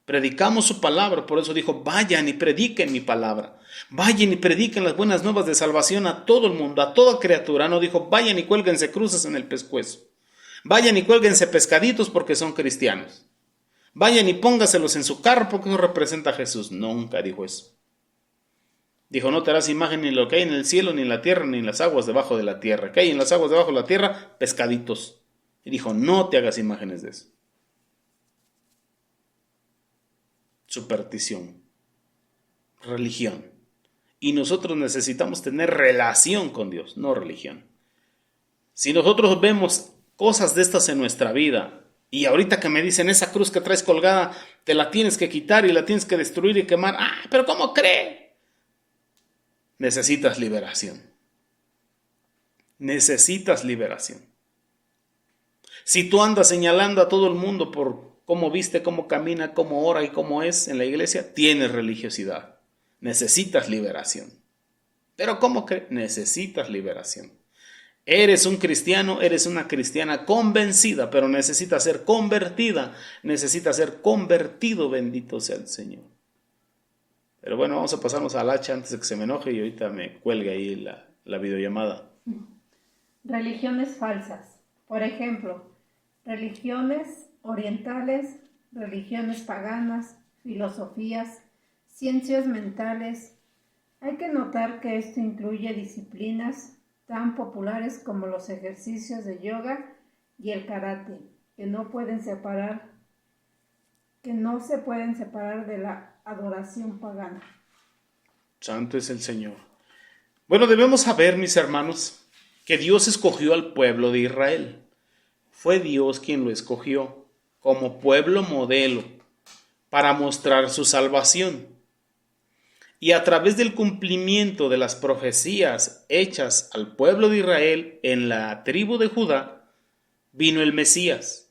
Speaker 1: Predicamos su palabra, por eso dijo, vayan y prediquen mi palabra. Vayan y prediquen las buenas nuevas de salvación a todo el mundo, a toda criatura. No dijo, vayan y cuélguense cruces en el pescuezo. Vayan y cuélguense pescaditos porque son cristianos. Vayan y póngaselos en su carro porque eso representa a Jesús. Nunca dijo eso. Dijo, no te harás imagen ni lo que hay en el cielo, ni en la tierra, ni en las aguas debajo de la tierra. ¿Qué hay en las aguas debajo de la tierra? Pescaditos. Y dijo, no te hagas imágenes de eso. Superstición. Religión. Y nosotros necesitamos tener relación con Dios, no religión. Si nosotros vemos cosas de estas en nuestra vida, y ahorita que me dicen, esa cruz que traes colgada, te la tienes que quitar y la tienes que destruir y quemar. Pero ¿cómo cree? Necesitas liberación. Necesitas liberación. Si tú andas señalando a todo el mundo por cómo viste, cómo camina, cómo ora y cómo es en la iglesia, tienes religiosidad. Necesitas liberación. Pero ¿cómo crees? Necesitas liberación. Eres un cristiano, eres una cristiana convencida, pero necesitas ser convertida, necesitas ser convertido, bendito sea el Señor. Pero bueno, vamos a pasarnos al hacha antes de que se me enoje y ahorita me cuelgue ahí la videollamada.
Speaker 2: Religiones falsas. Por ejemplo, religiones orientales, religiones paganas, filosofías, ciencias mentales. Hay que notar que esto incluye disciplinas, tan populares como los ejercicios de yoga y el karate, que no se pueden separar de la adoración pagana.
Speaker 1: Santo es el Señor. Bueno, debemos saber, mis hermanos, que Dios escogió al pueblo de Israel. Fue Dios quien lo escogió como pueblo modelo para mostrar su salvación. Y a través del cumplimiento de las profecías hechas al pueblo de Israel en la tribu de Judá, vino el Mesías.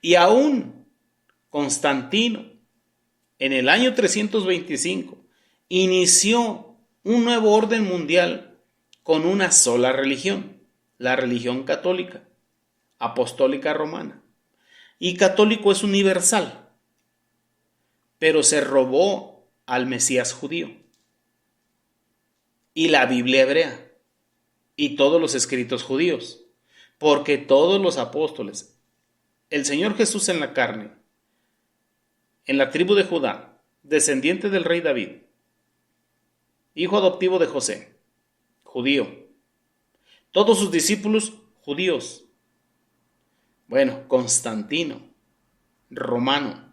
Speaker 1: Y aún Constantino, en el año 325, inició un nuevo orden mundial con una sola religión, la religión católica, apostólica romana. Y católico es universal, pero se robó al Mesías judío y la Biblia hebrea y todos los escritos judíos, porque todos los apóstoles, el Señor Jesús en la carne, en la tribu de Judá, descendiente del rey David, hijo adoptivo de José, judío, todos sus discípulos judíos. Bueno, Constantino, romano,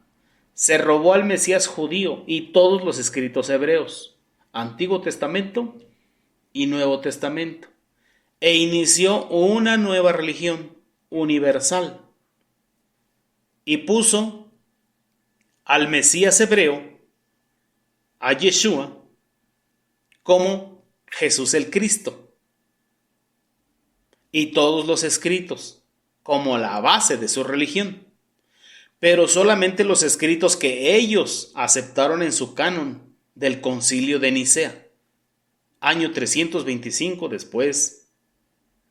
Speaker 1: se robó al Mesías judío y todos los escritos hebreos, Antiguo Testamento y Nuevo Testamento, e inició una nueva religión universal y puso al Mesías hebreo, a Yeshua, como Jesús el Cristo, y todos los escritos como la base de su religión, pero solamente los escritos que ellos aceptaron en su canon del Concilio de Nicea, año 325 después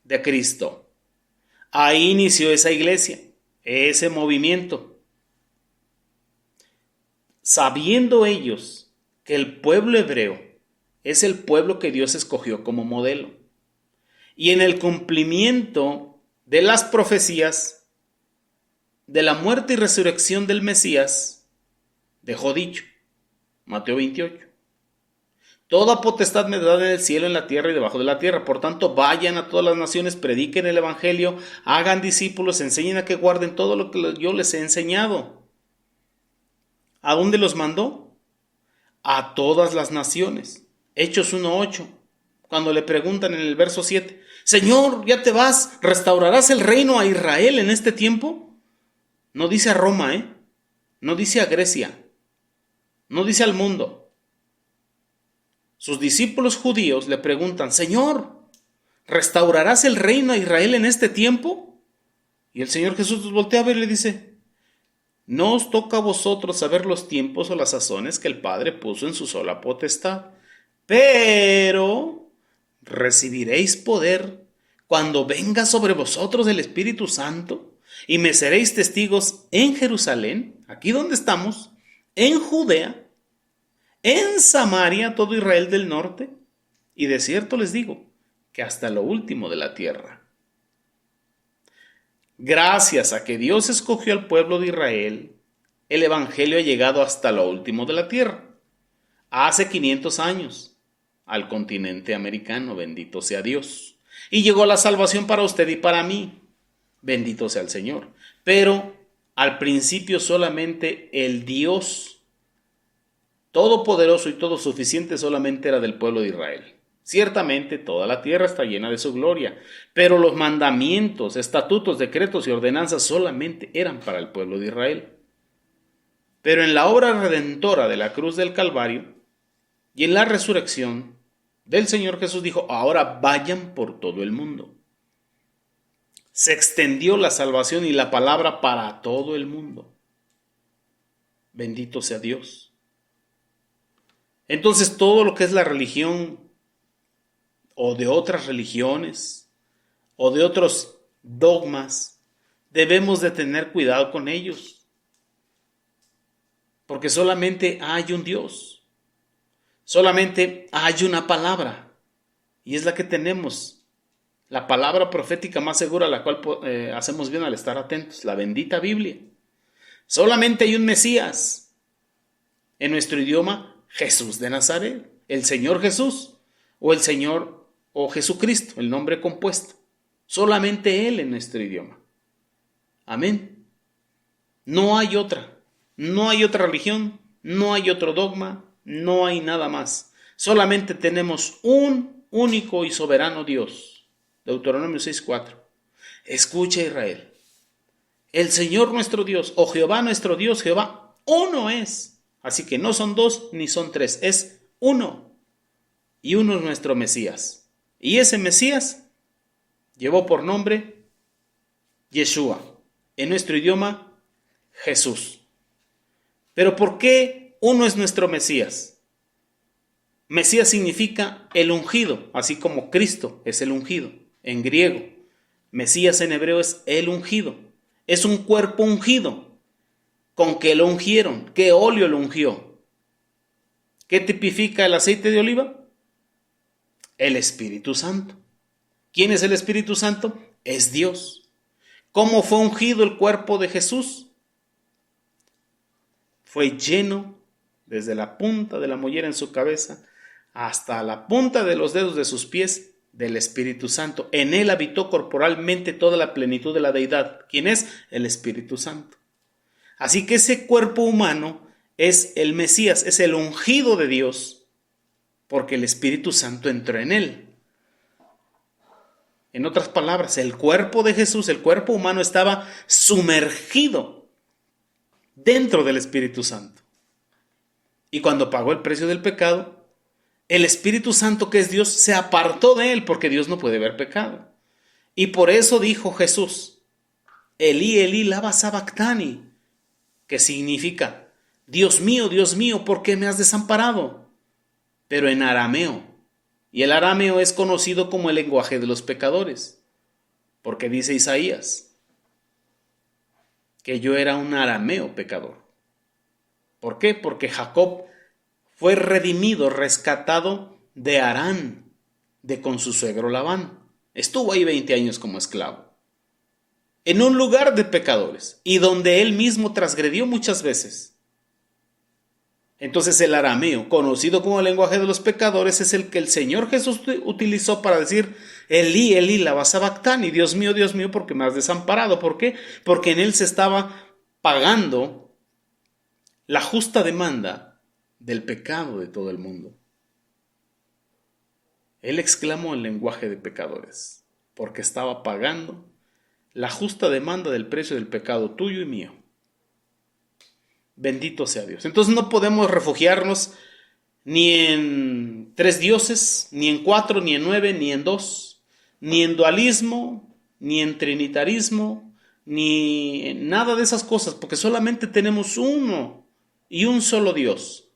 Speaker 1: de Cristo. Ahí inició esa iglesia, ese movimiento. Sabiendo ellos que el pueblo hebreo es el pueblo que Dios escogió como modelo, y en el cumplimiento de las profecías de la muerte y resurrección del Mesías, dejó dicho, Mateo 28, toda potestad me da en el cielo, en la tierra y debajo de la tierra. Por tanto, vayan a todas las naciones, prediquen el evangelio, hagan discípulos, enseñen a que guarden todo lo que yo les he enseñado. ¿A dónde los mandó? A todas las naciones. Hechos 1:8, cuando le preguntan en el verso 7, Señor, ¿ya te vas? ¿Restaurarás el reino a Israel en este tiempo? No dice a Roma, no dice a Grecia, no dice al mundo. Sus discípulos judíos le preguntan, Señor, ¿restaurarás el reino a Israel en este tiempo? Y el Señor Jesús los voltea a ver y le dice, no os toca a vosotros saber los tiempos o las sazones que el Padre puso en su sola potestad, pero recibiréis poder cuando venga sobre vosotros el Espíritu Santo, y me seréis testigos en Jerusalén, aquí donde estamos, en Judea, en Samaria, todo Israel del norte, y de cierto les digo, que hasta lo último de la tierra. Gracias a que Dios escogió al pueblo de Israel, el evangelio ha llegado hasta lo último de la tierra. Hace 500 años, al continente americano, bendito sea Dios. Y llegó la salvación para usted y para mí, bendito sea el Señor. Pero al principio solamente el Dios todopoderoso y todo suficiente solamente era del pueblo de Israel. Ciertamente toda la tierra está llena de su gloria, pero los mandamientos, estatutos, decretos y ordenanzas solamente eran para el pueblo de Israel. Pero en la obra redentora de la cruz del Calvario y en la resurrección del Señor Jesús dijo, ahora vayan por todo el mundo. Se extendió la salvación y la palabra para todo el mundo. Bendito sea Dios. Entonces todo lo que es la religión o de otras religiones o de otros dogmas, debemos de tener cuidado con ellos. Porque solamente hay un Dios. Solamente hay una palabra. Y es la que tenemos. La palabra profética más segura a la cual hacemos bien al estar atentos. La bendita Biblia. Solamente hay un Mesías. En nuestro idioma, Jesús de Nazaret. El Señor Jesús. O el Señor o Jesucristo, el nombre compuesto. Solamente Él en nuestro idioma. Amén. No hay otra. No hay otra religión, no hay otro dogma, no hay nada más. Solamente tenemos un único y soberano Dios. Deuteronomio 6:4. Escucha, Israel. El Señor nuestro Dios, o Jehová nuestro Dios, Jehová, uno es. Así que no son dos ni son tres, es uno. Y uno es nuestro Mesías. Y ese Mesías llevó por nombre Yeshua. En nuestro idioma, Jesús. Pero ¿por qué uno es nuestro Mesías? Mesías significa el ungido, así como Cristo es el ungido en griego. Mesías en hebreo es el ungido. Es un cuerpo ungido. ¿Con qué lo ungieron? ¿Qué óleo lo ungió? ¿Qué tipifica el aceite de oliva? El Espíritu Santo. ¿Quién es el Espíritu Santo? Es Dios. ¿Cómo fue ungido el cuerpo de Jesús? Fue lleno desde la punta de la mollera en su cabeza hasta la punta de los dedos de sus pies del Espíritu Santo. En él habitó corporalmente toda la plenitud de la deidad. ¿Quién es? El Espíritu Santo. Así que ese cuerpo humano es el Mesías, es el ungido de Dios, porque el Espíritu Santo entró en él. En otras palabras, el cuerpo de Jesús, el cuerpo humano, estaba sumergido dentro del Espíritu Santo. Y cuando pagó el precio del pecado, el Espíritu Santo, que es Dios, se apartó de él, porque Dios no puede ver pecado. Y por eso dijo Jesús, Elí, Elí, lama sabactani, que significa, Dios mío, ¿por qué me has desamparado? Pero en arameo. Y el arameo es conocido como el lenguaje de los pecadores, porque dice Isaías que yo era un arameo pecador. ¿Por qué? Porque Jacob fue redimido, rescatado de Harán, de con su suegro Labán. Estuvo ahí 20 años como esclavo, en un lugar de pecadores, y donde él mismo transgredió muchas veces. Entonces el arameo, conocido como el lenguaje de los pecadores, es el que el Señor Jesús utilizó para decir, Elí, Elí, lama sabactani, Dios mío, ¿por qué me has desamparado? ¿Por qué? Porque en él se estaba pagando la justa demanda del pecado de todo el mundo. Él exclamó el lenguaje de pecadores, porque estaba pagando la justa demanda del precio del pecado tuyo y mío. Bendito sea Dios. Entonces no podemos refugiarnos ni en 3 dioses, ni en 4, ni en 9, ni en 2, ni en dualismo, ni en trinitarismo, ni en nada de esas cosas, porque solamente tenemos uno y un solo Dios.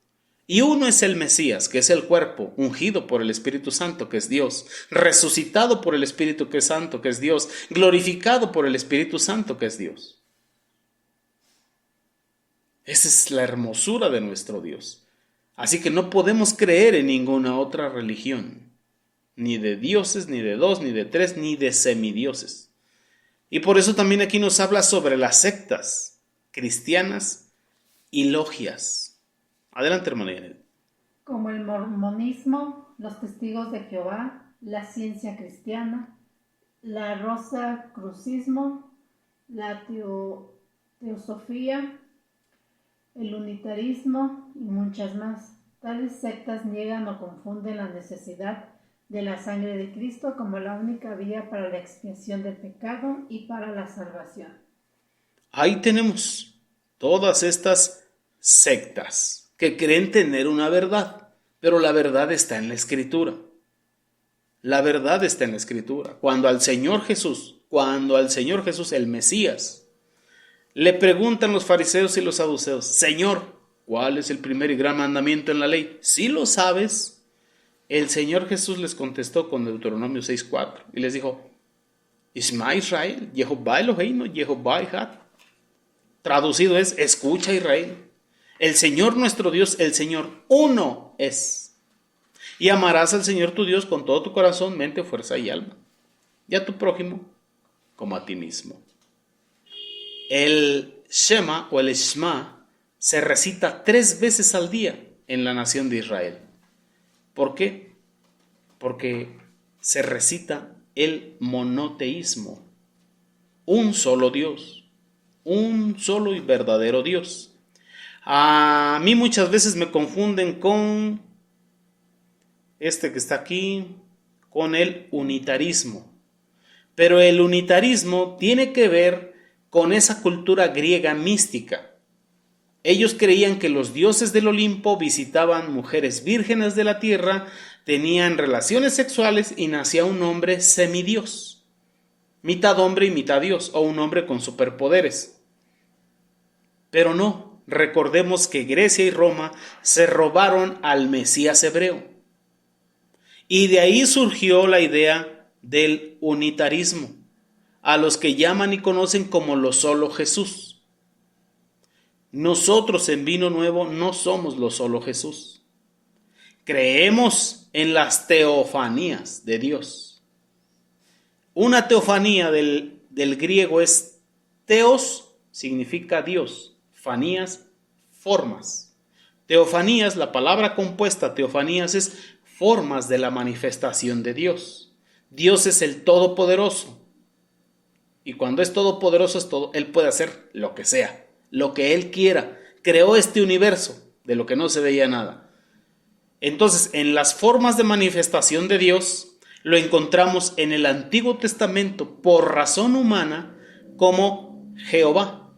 Speaker 1: Y uno es el Mesías, que es el cuerpo, ungido por el Espíritu Santo, que es Dios, resucitado por el Espíritu que es Santo, que es Dios, glorificado por el Espíritu Santo, que es Dios. Esa es la hermosura de nuestro Dios. Así que no podemos creer en ninguna otra religión, ni de dioses, ni de 2, ni de 3, ni de semidioses. Y por eso también aquí nos habla sobre las sectas cristianas y logias. Adelante, hermana Janet.
Speaker 2: Como el mormonismo, los testigos de Jehová, la ciencia cristiana, la rosacrucismo, la teosofía, el unitarismo y muchas más. Tales sectas niegan o confunden la necesidad de la sangre de Cristo como la única vía para la expiación del pecado y para la salvación.
Speaker 1: Ahí tenemos todas estas sectas que creen tener una verdad, pero la verdad está en la Escritura. La verdad está en la Escritura. Cuando al Señor Jesús, el Mesías, le preguntan los fariseos y los saduceos, Señor, ¿cuál es el primer y gran mandamiento en la ley? ¿Sí lo sabes? El Señor Jesús les contestó con Deuteronomio 6:4 y les dijo, Isma Israel, Jehová Eloheinu, Jehová Echad. Traducido es, escucha Israel, el Señor nuestro Dios, el Señor uno es. Y amarás al Señor tu Dios con todo tu corazón, mente, fuerza y alma, y a tu prójimo como a ti mismo. El Shema o el Shema se recita 3 veces al día en la nación de Israel. ¿Por qué? Porque se recita el monoteísmo, un solo Dios, un solo y verdadero Dios. A mí muchas veces me confunden con este que está aquí, con el unitarismo. Pero el unitarismo tiene que ver con esa cultura griega mística. Ellos creían que los dioses del Olimpo visitaban mujeres vírgenes de la tierra, tenían relaciones sexuales y nacía un hombre semidios, mitad hombre y mitad dios, o un hombre con superpoderes. Pero no, recordemos que Grecia y Roma se robaron al Mesías hebreo. Y de ahí surgió la idea del unitarismo, a los que llaman y conocen como lo solo Jesús. Nosotros en Vino Nuevo no somos lo solo Jesús. Creemos en las teofanías de Dios. Una teofanía del griego es teos, significa Dios, fanías, formas. Teofanías, la palabra compuesta teofanías es formas de la manifestación de Dios. Dios es el Todopoderoso. Y cuando es todopoderoso, es todo, Él puede hacer lo que sea, lo que Él quiera. Creó este universo de lo que no se veía nada. Entonces, en las formas de manifestación de Dios, lo encontramos en el Antiguo Testamento por razón humana como Jehová,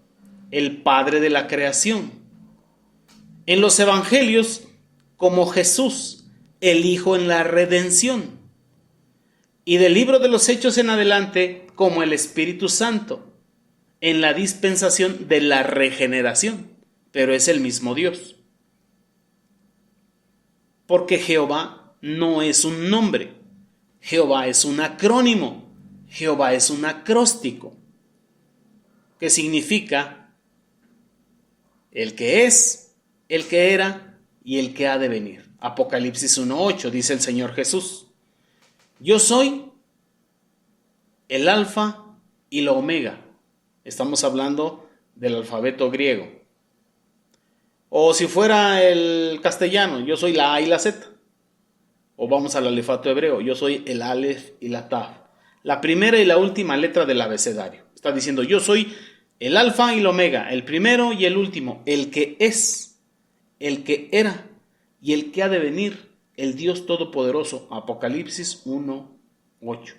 Speaker 1: el Padre de la creación. En los Evangelios como Jesús, el Hijo en la redención. Y del libro de los Hechos en adelante como el Espíritu Santo, en la dispensación de la regeneración, pero es el mismo Dios. Porque Jehová no es un nombre, Jehová es un acrónimo, Jehová es un acróstico, que significa el que es, el que era y el que ha de venir. Apocalipsis 1:8 dice el Señor Jesús: yo soy el alfa y la omega. Estamos hablando del alfabeto griego. O si fuera el castellano, yo soy la A y la Z. O vamos al alefato hebreo, yo soy el Aleph y la Taf. La primera y la última letra del abecedario. Está diciendo, yo soy el alfa y el omega, el primero y el último, el que es, el que era y el que ha de venir, el Dios Todopoderoso. Apocalipsis 1:8.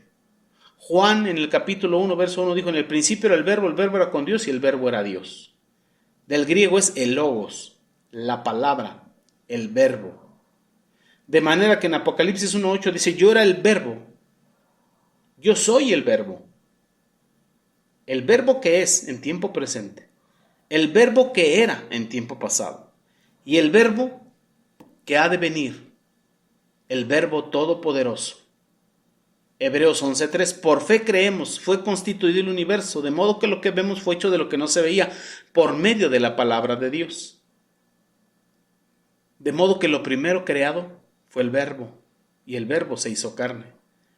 Speaker 1: Juan en el capítulo 1, verso 1 dijo, en el principio era el verbo era con Dios y el verbo era Dios. Del griego es el logos, la palabra, el verbo. De manera que en Apocalipsis 1:8 dice, yo era el verbo, yo soy el verbo. El verbo que es en tiempo presente, el verbo que era en tiempo pasado y el verbo que ha de venir, el verbo todopoderoso. Hebreos 11:3, por fe creemos, fue constituido el universo, de modo que lo que vemos fue hecho de lo que no se veía, por medio de la palabra de Dios. De modo que lo primero creado fue el verbo, y el verbo se hizo carne.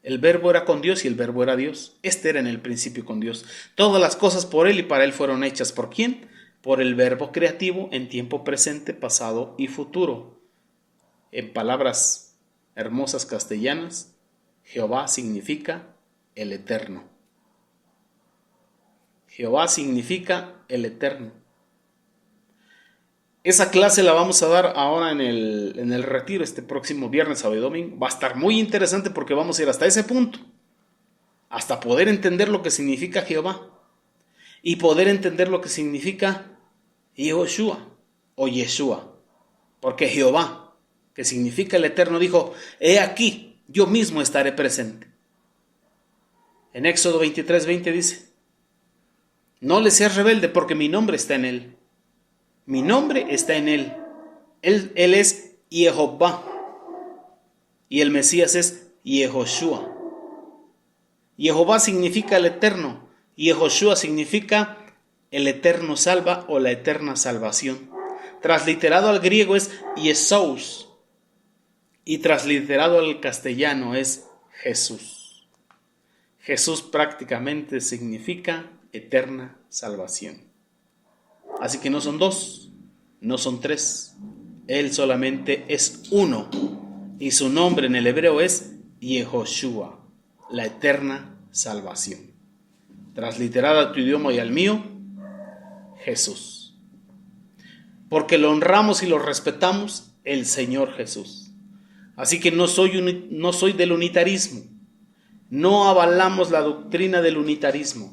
Speaker 1: El verbo era con Dios y el verbo era Dios. Este era en el principio con Dios. Todas las cosas por Él y para Él fueron hechas. ¿Por quién? Por el verbo creativo en tiempo presente, pasado y futuro. En palabras hermosas castellanas, Jehová significa el eterno. Jehová significa el eterno. Esa clase la vamos a dar ahora en el retiro, este próximo viernes, sábado y domingo. Va a estar muy interesante porque vamos a ir hasta ese punto, hasta poder entender lo que significa Jehová y poder entender lo que significa Yehoshua o Yeshua. Porque Jehová, que significa el eterno, dijo, he aquí, yo mismo estaré presente. En Éxodo 23:20 dice, no le seas rebelde porque mi nombre está en él. Mi nombre está en él. Él es Jehová. Y el Mesías es Yehoshua. Jehová significa el eterno. Yehoshua significa el eterno salva o la eterna salvación. Transliterado al griego es Yesous. Y transliterado al castellano es Jesús. Jesús prácticamente significa eterna salvación. Así que no son dos, no son tres. Él solamente es uno. Y su nombre en el hebreo es Yehoshua, la eterna salvación. Transliterada a tu idioma y al mío, Jesús. Porque lo honramos y lo respetamos, el Señor Jesús. Así que no soy del unitarismo. No avalamos la doctrina del unitarismo.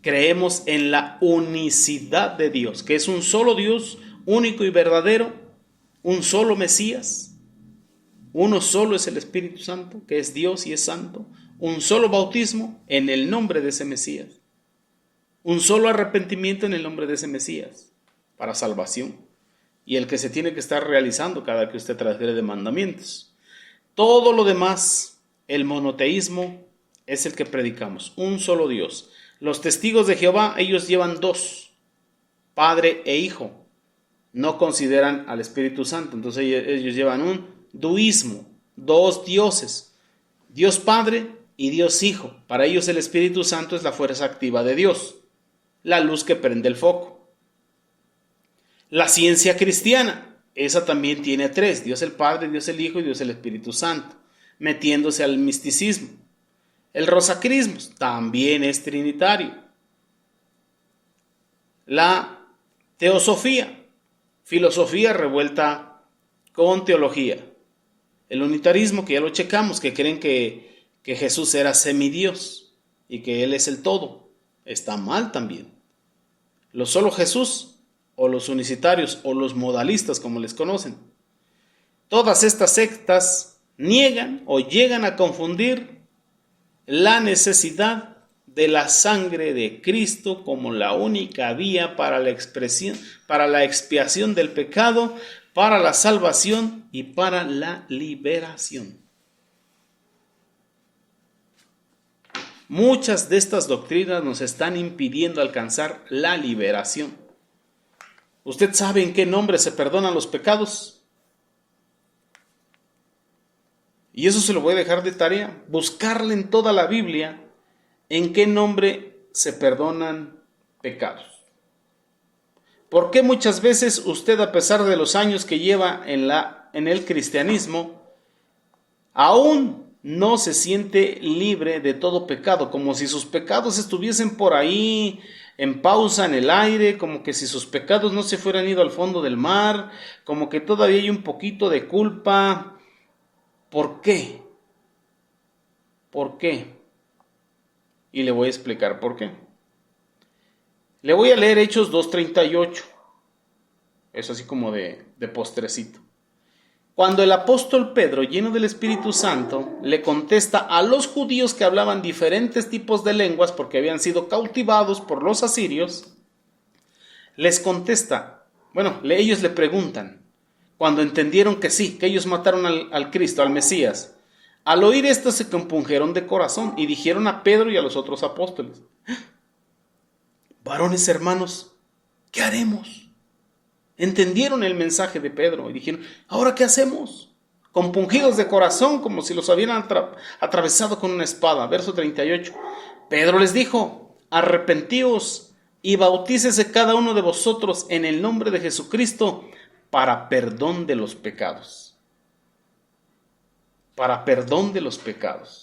Speaker 1: Creemos en la unicidad de Dios, que es un solo Dios, único y verdadero, un solo Mesías, uno solo es el Espíritu Santo, que es Dios y es santo, un solo bautismo en el nombre de ese Mesías, un solo arrepentimiento en el nombre de ese Mesías, para salvación, y el que se tiene que estar realizando cada que usted transgrede mandamientos. Todo lo demás, el monoteísmo, es el que predicamos, un solo Dios. Los testigos de Jehová, ellos llevan dos, Padre e Hijo. No consideran al Espíritu Santo, entonces ellos llevan un duismo, dos dioses, Dios Padre y Dios Hijo. Para ellos el Espíritu Santo es la fuerza activa de Dios, la luz que prende el foco. La ciencia cristiana, esa también tiene tres, Dios el Padre, Dios el Hijo y Dios el Espíritu Santo, metiéndose al misticismo. El rosacrismo también es trinitario. La teosofía, filosofía revuelta con teología. El unitarismo, que ya lo checamos, que creen que Jesús era semidios y que Él es el todo, está mal también. Lo solo Jesús, o los unicitarios, o los modalistas, como les conocen. Todas estas sectas niegan o llegan a confundir la necesidad de la sangre de Cristo como la única vía para la expiación del pecado, para la salvación y para la liberación. Muchas de estas doctrinas nos están impidiendo alcanzar la liberación. ¿Usted sabe en qué nombre se perdonan los pecados? Y eso se lo voy a dejar de tarea, buscarle en toda la Biblia en qué nombre se perdonan pecados. ¿Por qué muchas veces usted, a pesar de los años que lleva en el cristianismo, aún no se siente libre de todo pecado? Como si sus pecados estuviesen por ahí en pausa en el aire, como que si sus pecados no se fueran ido al fondo del mar, como que todavía hay un poquito de culpa. ¿Por qué? ¿Por qué? Y le voy a explicar por qué. Le voy a leer Hechos 2:38. Es así como de postrecito. Cuando el apóstol Pedro, lleno del Espíritu Santo, le contesta a los judíos que hablaban diferentes tipos de lenguas porque habían sido cautivados por los asirios, les contesta, ellos le preguntan, cuando entendieron que sí, que ellos mataron al Cristo, al Mesías, al oír esto se compungieron de corazón y dijeron a Pedro y a los otros apóstoles, varones hermanos, ¿qué haremos? Entendieron el mensaje de Pedro y dijeron, ¿ahora qué hacemos? Compungidos de corazón, como si los hubieran atravesado con una espada. Verso 38. Pedro les dijo, arrepentíos y bautícese cada uno de vosotros en el nombre de Jesucristo para perdón de los pecados. Para perdón de los pecados.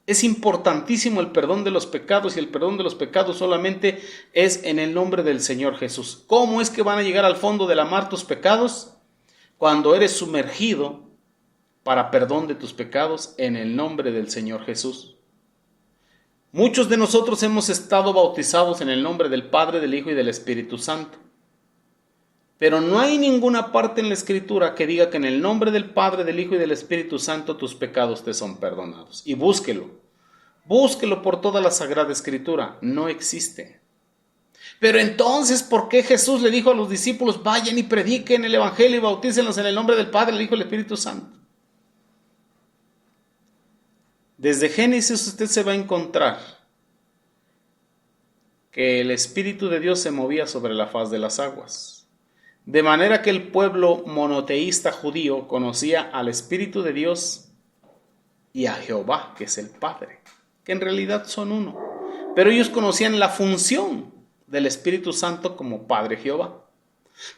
Speaker 1: Es importantísimo el perdón de los pecados, y el perdón de los pecados solamente es en el nombre del Señor Jesús. ¿Cómo es que van a llegar al fondo de la mar tus pecados? Cuando eres sumergido para perdón de tus pecados en el nombre del Señor Jesús. Muchos de nosotros hemos estado bautizados en el nombre del Padre, del Hijo y del Espíritu Santo. Pero no hay ninguna parte en la Escritura que diga que en el nombre del Padre, del Hijo y del Espíritu Santo tus pecados te son perdonados. Y búsquelo por toda la Sagrada Escritura, no existe. Pero entonces, ¿por qué Jesús le dijo a los discípulos, vayan y prediquen el Evangelio y bautícenlos en el nombre del Padre, del Hijo y del Espíritu Santo? Desde Génesis usted se va a encontrar que el Espíritu de Dios se movía sobre la faz de las aguas. De manera que el pueblo monoteísta judío conocía al Espíritu de Dios y a Jehová, que es el Padre, que en realidad son uno. Pero ellos conocían la función del Espíritu Santo como Padre Jehová.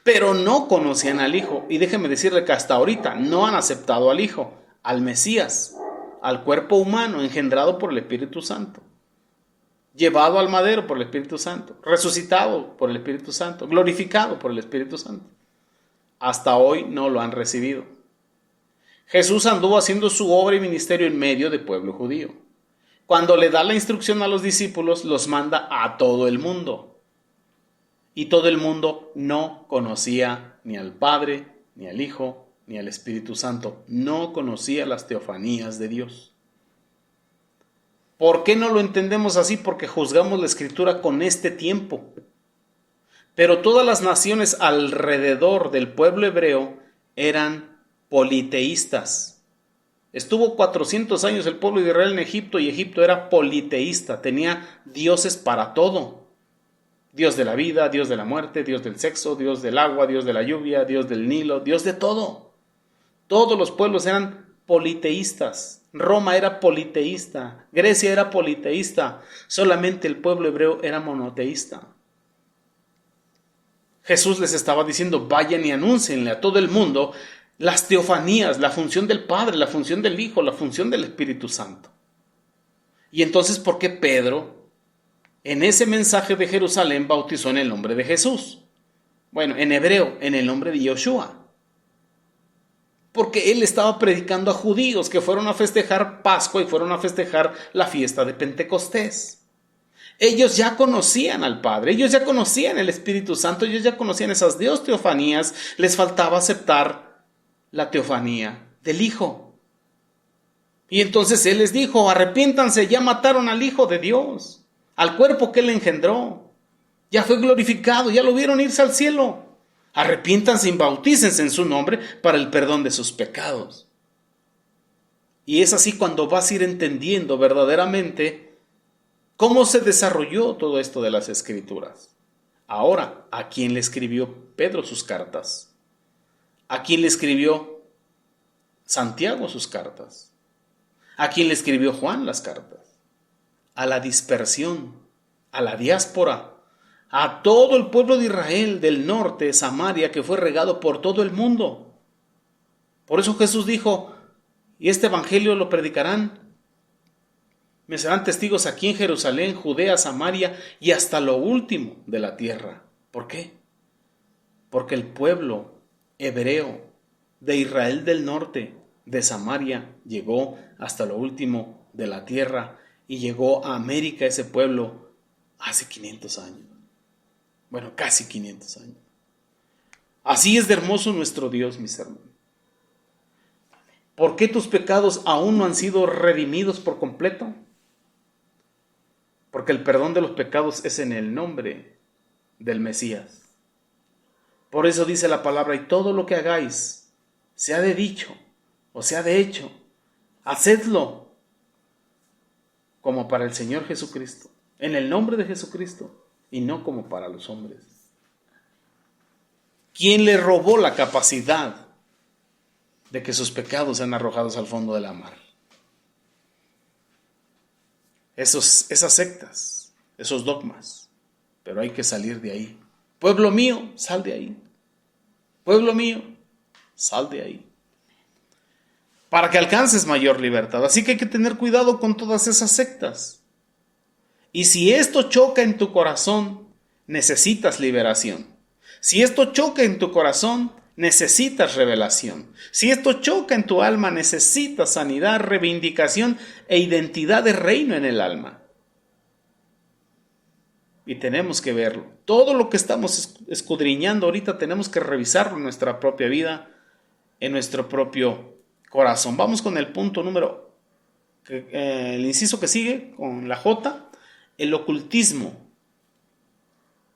Speaker 1: Pero no conocían al Hijo. Y déjeme decirle que hasta ahorita no han aceptado al Hijo. al Mesías, al cuerpo humano engendrado por el Espíritu Santo, llevado al madero por el Espíritu Santo, resucitado por el Espíritu Santo, glorificado por el Espíritu Santo. Hasta hoy no lo han recibido. Jesús anduvo haciendo su obra y ministerio en medio del pueblo judío. Cuando le da la instrucción a los discípulos, los manda a todo el mundo. Y todo el mundo no conocía ni al Padre, ni al Hijo, ni al Espíritu Santo. No conocía las teofanías de Dios. ¿Por qué no lo entendemos así? Porque juzgamos la Escritura con este tiempo. Pero todas las naciones alrededor del pueblo hebreo eran politeístas. Estuvo 400 años el pueblo de Israel en Egipto y Egipto era politeísta, tenía dioses para todo. Dios de la vida, Dios de la muerte, Dios del sexo, Dios del agua, Dios de la lluvia, Dios del Nilo, Dios de todo. Todos los pueblos eran politeístas. Roma era politeísta, Grecia era politeísta, solamente el pueblo hebreo era monoteísta. Jesús les estaba diciendo, vayan y anúncienle a todo el mundo las teofanías, la función del Padre, la función del Hijo, la función del Espíritu Santo. Y entonces, ¿por qué Pedro en ese mensaje de Jerusalén bautizó en el nombre de Jesús? Bueno, en hebreo, en el nombre de Yoshua. Porque él estaba predicando a judíos que fueron a festejar Pascua y fueron a festejar la fiesta de Pentecostés. Ellos ya conocían al Padre, ellos ya conocían el Espíritu Santo, ellos ya conocían esas dos teofanías, les faltaba aceptar la teofanía del Hijo. Y entonces él les dijo, arrepiéntanse, ya mataron al Hijo de Dios, al cuerpo que él engendró, ya fue glorificado, ya lo vieron irse al cielo. Arrepiéntanse y bautícense en su nombre para el perdón de sus pecados. Y es así cuando vas a ir entendiendo verdaderamente cómo se desarrolló todo esto de las Escrituras. Ahora, ¿a quién le escribió Pedro sus cartas? ¿A quién le escribió Santiago sus cartas? ¿A quién le escribió Juan las cartas? A la dispersión, a la diáspora, a todo el pueblo de Israel del norte, Samaria, que fue regado por todo el mundo. Por eso Jesús dijo, y este evangelio lo predicarán, me serán testigos aquí en Jerusalén, Judea, Samaria y hasta lo último de la tierra. ¿Por qué? Porque el pueblo hebreo de Israel del norte, de Samaria, llegó hasta lo último de la tierra y llegó a América ese pueblo hace 500 años. Bueno, casi 500 años. Así es de hermoso nuestro Dios, mis hermanos. ¿Por qué tus pecados aún no han sido redimidos por completo? Porque el perdón de los pecados es en el nombre del Mesías. Por eso dice la palabra, y todo lo que hagáis, sea de dicho o sea de hecho, hacedlo como para el Señor Jesucristo, en el nombre de Jesucristo, y no como para los hombres. ¿Quién le robó la capacidad de que sus pecados sean arrojados al fondo de la mar? Esas sectas, esos dogmas. Pero hay que salir de ahí. Pueblo mío, sal de ahí. Pueblo mío, sal de ahí. Para que alcances mayor libertad. Así que hay que tener cuidado con todas esas sectas. Y si esto choca en tu corazón, necesitas liberación. Si esto choca en tu corazón, necesitas revelación. Si esto choca en tu alma, necesitas sanidad, reivindicación e identidad de reino en el alma. Y tenemos que verlo. Todo lo que estamos escudriñando ahorita tenemos que revisarlo en nuestra propia vida, en nuestro propio corazón. Vamos con el punto número, el inciso que sigue, con la J. El ocultismo.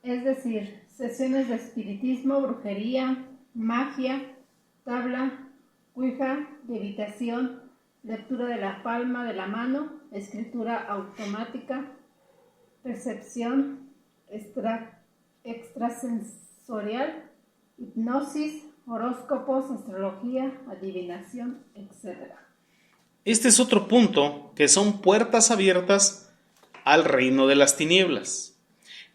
Speaker 2: Es decir, sesiones de espiritismo, brujería, magia, tabla, ouija, levitación, lectura de la palma de la mano, escritura automática, percepción extrasensorial, hipnosis, horóscopos, astrología, adivinación, etc.
Speaker 1: Este es otro punto que son puertas abiertas al reino de las tinieblas.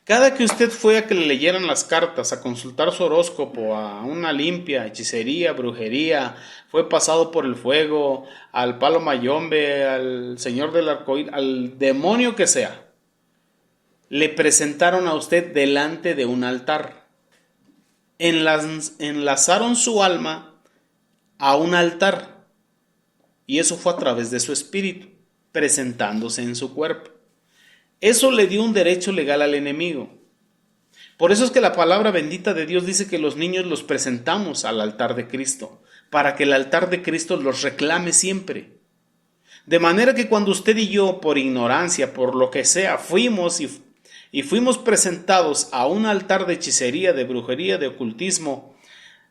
Speaker 1: Cada que usted fue a que le leyeran las cartas, a consultar su horóscopo, a una limpia, hechicería, brujería, fue pasado por el fuego, al palo mayombe, al señor del arcoíris, al demonio que sea, le presentaron a usted delante de un altar. Enlazaron su alma a un altar, y eso fue a través de su espíritu, presentándose en su cuerpo. Eso le dio un derecho legal al enemigo. Por eso es que la palabra bendita de Dios dice que los niños los presentamos al altar de Cristo, para que el altar de Cristo los reclame siempre. De manera que cuando usted y yo, por ignorancia, por lo que sea, fuimos presentados a un altar de hechicería, de brujería, de ocultismo,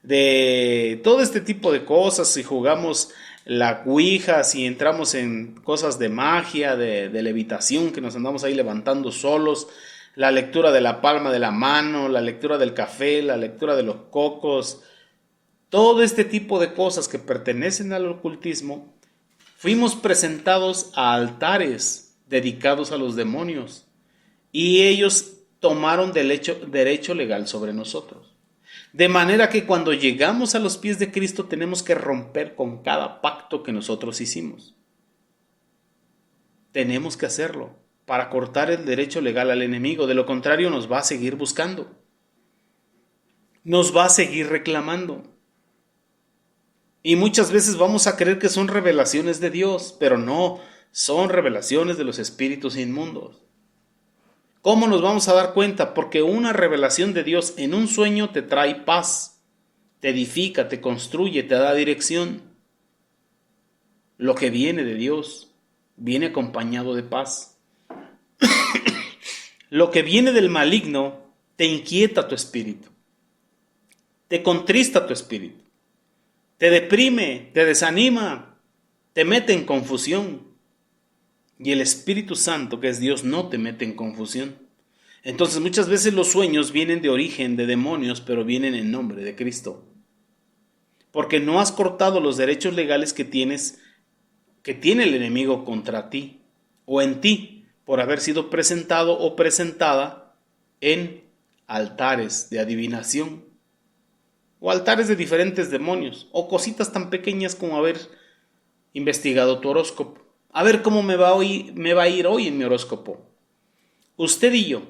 Speaker 1: de todo este tipo de cosas, si jugamos la ouija, si entramos en cosas de magia, de levitación, que nos andamos ahí levantando solos, la lectura de la palma de la mano, la lectura del café, la lectura de los cocos, todo este tipo de cosas que pertenecen al ocultismo, fuimos presentados a altares dedicados a los demonios y ellos tomaron derecho legal sobre nosotros. De manera que cuando llegamos a los pies de Cristo tenemos que romper con cada pacto que nosotros hicimos. Tenemos que hacerlo para cortar el derecho legal al enemigo. De lo contrario nos va a seguir buscando. Nos va a seguir reclamando. Y muchas veces vamos a creer que son revelaciones de Dios, pero no, son revelaciones de los espíritus inmundos. ¿Cómo nos vamos a dar cuenta? Porque una revelación de Dios en un sueño te trae paz, te edifica, te construye, te da dirección. Lo que viene de Dios viene acompañado de paz. Lo que viene del maligno te inquieta tu espíritu, te contrista tu espíritu, te deprime, te desanima, te mete en confusión. Y el Espíritu Santo, que es Dios, no te mete en confusión. Entonces muchas veces los sueños vienen de origen de demonios, pero vienen en nombre de Cristo. Porque no has cortado los derechos legales que tiene el enemigo contra ti o en ti, por haber sido presentado o presentada en altares de adivinación o altares de diferentes demonios o cositas tan pequeñas como haber investigado tu horóscopo. A ver cómo me va a ir hoy en mi horóscopo. Usted y yo,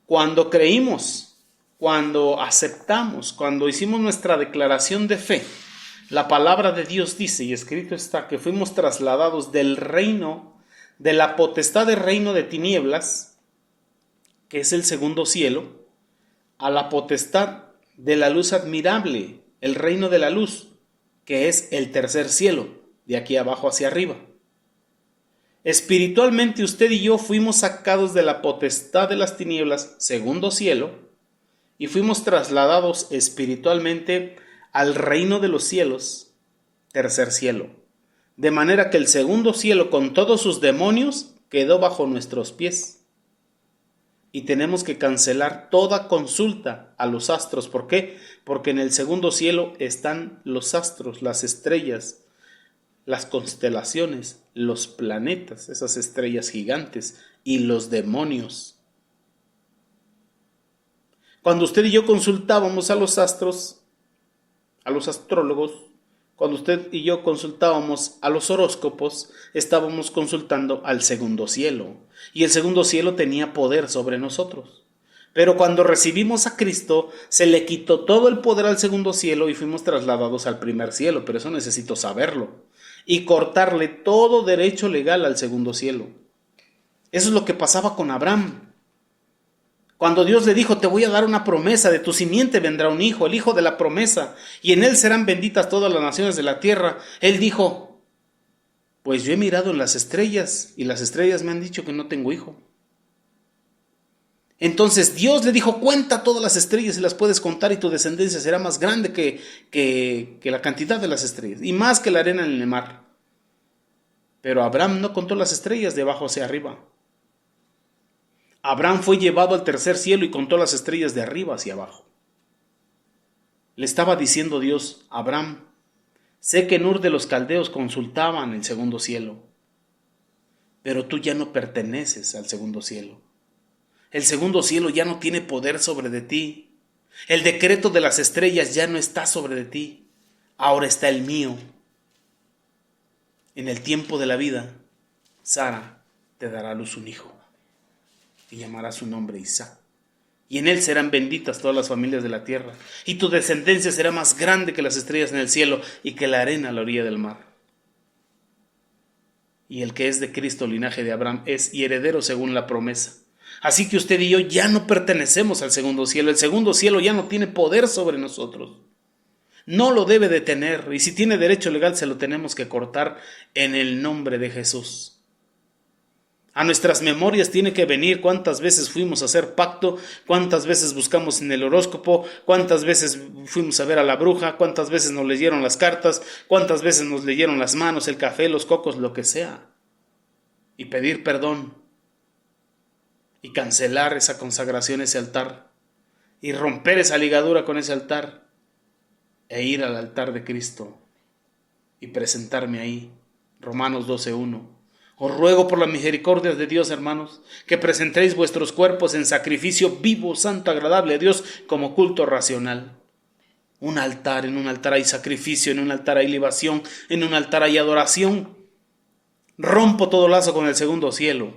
Speaker 1: cuando creímos, cuando aceptamos, cuando hicimos nuestra declaración de fe, la palabra de Dios dice, y escrito está, que fuimos trasladados del reino, de la potestad del reino de tinieblas, que es el segundo cielo, a la potestad de la luz admirable, el reino de la luz, que es el tercer cielo, de aquí abajo hacia arriba. Espiritualmente usted y yo fuimos sacados de la potestad de las tinieblas, segundo cielo, y fuimos trasladados espiritualmente al reino de los cielos, tercer cielo. De manera que el segundo cielo con todos sus demonios quedó bajo nuestros pies. Y tenemos que cancelar toda consulta a los astros. ¿Por qué? Porque en el segundo cielo están los astros, las estrellas, las constelaciones, los planetas, esas estrellas gigantes y los demonios. Cuando usted y yo consultábamos a los astros, a los astrólogos, cuando usted y yo consultábamos a los horóscopos, estábamos consultando al segundo cielo. Y el segundo cielo tenía poder sobre nosotros. Pero cuando recibimos a Cristo, se le quitó todo el poder al segundo cielo y fuimos trasladados al primer cielo. Pero eso necesito saberlo. Y cortarle todo derecho legal al segundo cielo. Eso es lo que pasaba con Abraham. Cuando Dios le dijo, te voy a dar una promesa, de tu simiente vendrá un hijo, el hijo de la promesa, y en él serán benditas todas las naciones de la tierra. Él dijo, pues yo he mirado en las estrellas, y las estrellas me han dicho que no tengo hijo. Entonces Dios le dijo, cuenta todas las estrellas y las puedes contar y tu descendencia será más grande que la cantidad de las estrellas y más que la arena en el mar. Pero Abraham no contó las estrellas de abajo hacia arriba. Abraham fue llevado al tercer cielo y contó las estrellas de arriba hacia abajo. Le estaba diciendo Dios, Abraham, sé que en Ur de los Caldeos consultaban el segundo cielo, pero tú ya no perteneces al segundo cielo. El segundo cielo ya no tiene poder sobre de ti. El decreto de las estrellas ya no está sobre de ti. Ahora está el mío. En el tiempo de la vida, Sara te dará a luz un hijo y llamará su nombre Isaac. Y en él serán benditas todas las familias de la tierra. Y tu descendencia será más grande que las estrellas en el cielo y que la arena a la orilla del mar. Y el que es de Cristo, linaje de Abraham, es y heredero según la promesa. Así que usted y yo ya no pertenecemos al segundo cielo. El segundo cielo ya no tiene poder sobre nosotros. No lo debe de tener. Y si tiene derecho legal, se lo tenemos que cortar en el nombre de Jesús. A nuestras memorias tiene que venir cuántas veces fuimos a hacer pacto, cuántas veces buscamos en el horóscopo, cuántas veces fuimos a ver a la bruja, cuántas veces nos leyeron las cartas, cuántas veces nos leyeron las manos, el café, los cocos, lo que sea. Y pedir perdón. Y cancelar esa consagración, ese altar. Y romper esa ligadura con ese altar. E ir al altar de Cristo. Y presentarme ahí. Romanos 12:1. Os ruego por la misericordia de Dios, hermanos, que presentéis vuestros cuerpos en sacrificio vivo, santo, agradable a Dios, como culto racional. Un altar, en un altar hay sacrificio, en un altar hay libación, en un altar hay adoración. Rompo todo lazo con el segundo cielo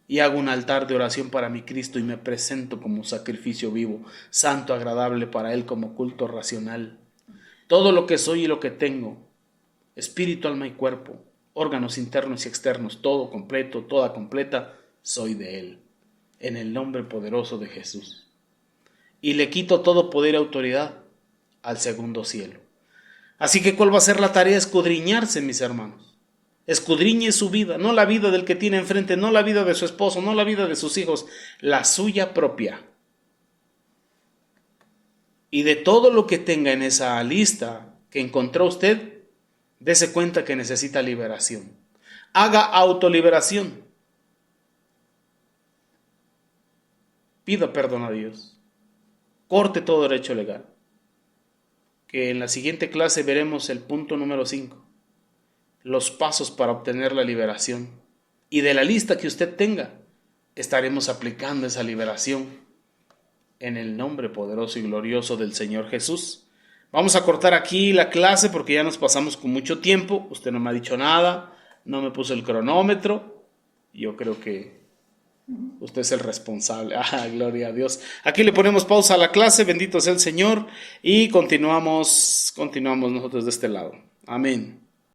Speaker 1: y hago un altar de oración para mi Cristo y me presento como sacrificio vivo, santo, agradable para Él, como culto racional. Todo lo que soy y lo que tengo, espíritu, alma y cuerpo, órganos internos y externos, todo completo, toda completa, soy de Él, en el nombre poderoso de Jesús. Y le quito todo poder y autoridad al segundo cielo. Así que, ¿cuál va a ser la tarea? Escudriñarse, mis hermanos. Escudriñe su vida, no la vida del que tiene enfrente, no la vida de su esposo, no la vida de sus hijos, la suya propia. Y de todo lo que tenga en esa lista que encontró usted, dese cuenta que necesita liberación. Haga autoliberación. Pida perdón a Dios. Corte todo derecho legal. Que en la siguiente clase veremos el punto número 5. Los pasos para obtener la liberación. Y de la lista que usted tenga, estaremos aplicando esa liberación en el nombre poderoso y glorioso del Señor Jesús. Vamos a cortar aquí la clase porque ya nos pasamos con mucho tiempo. Usted no me ha dicho nada, no me puso el cronómetro. Yo creo que usted es el responsable. Gloria a Dios. Aquí le ponemos pausa a la clase, bendito sea el Señor, y continuamos nosotros de este lado. Amén.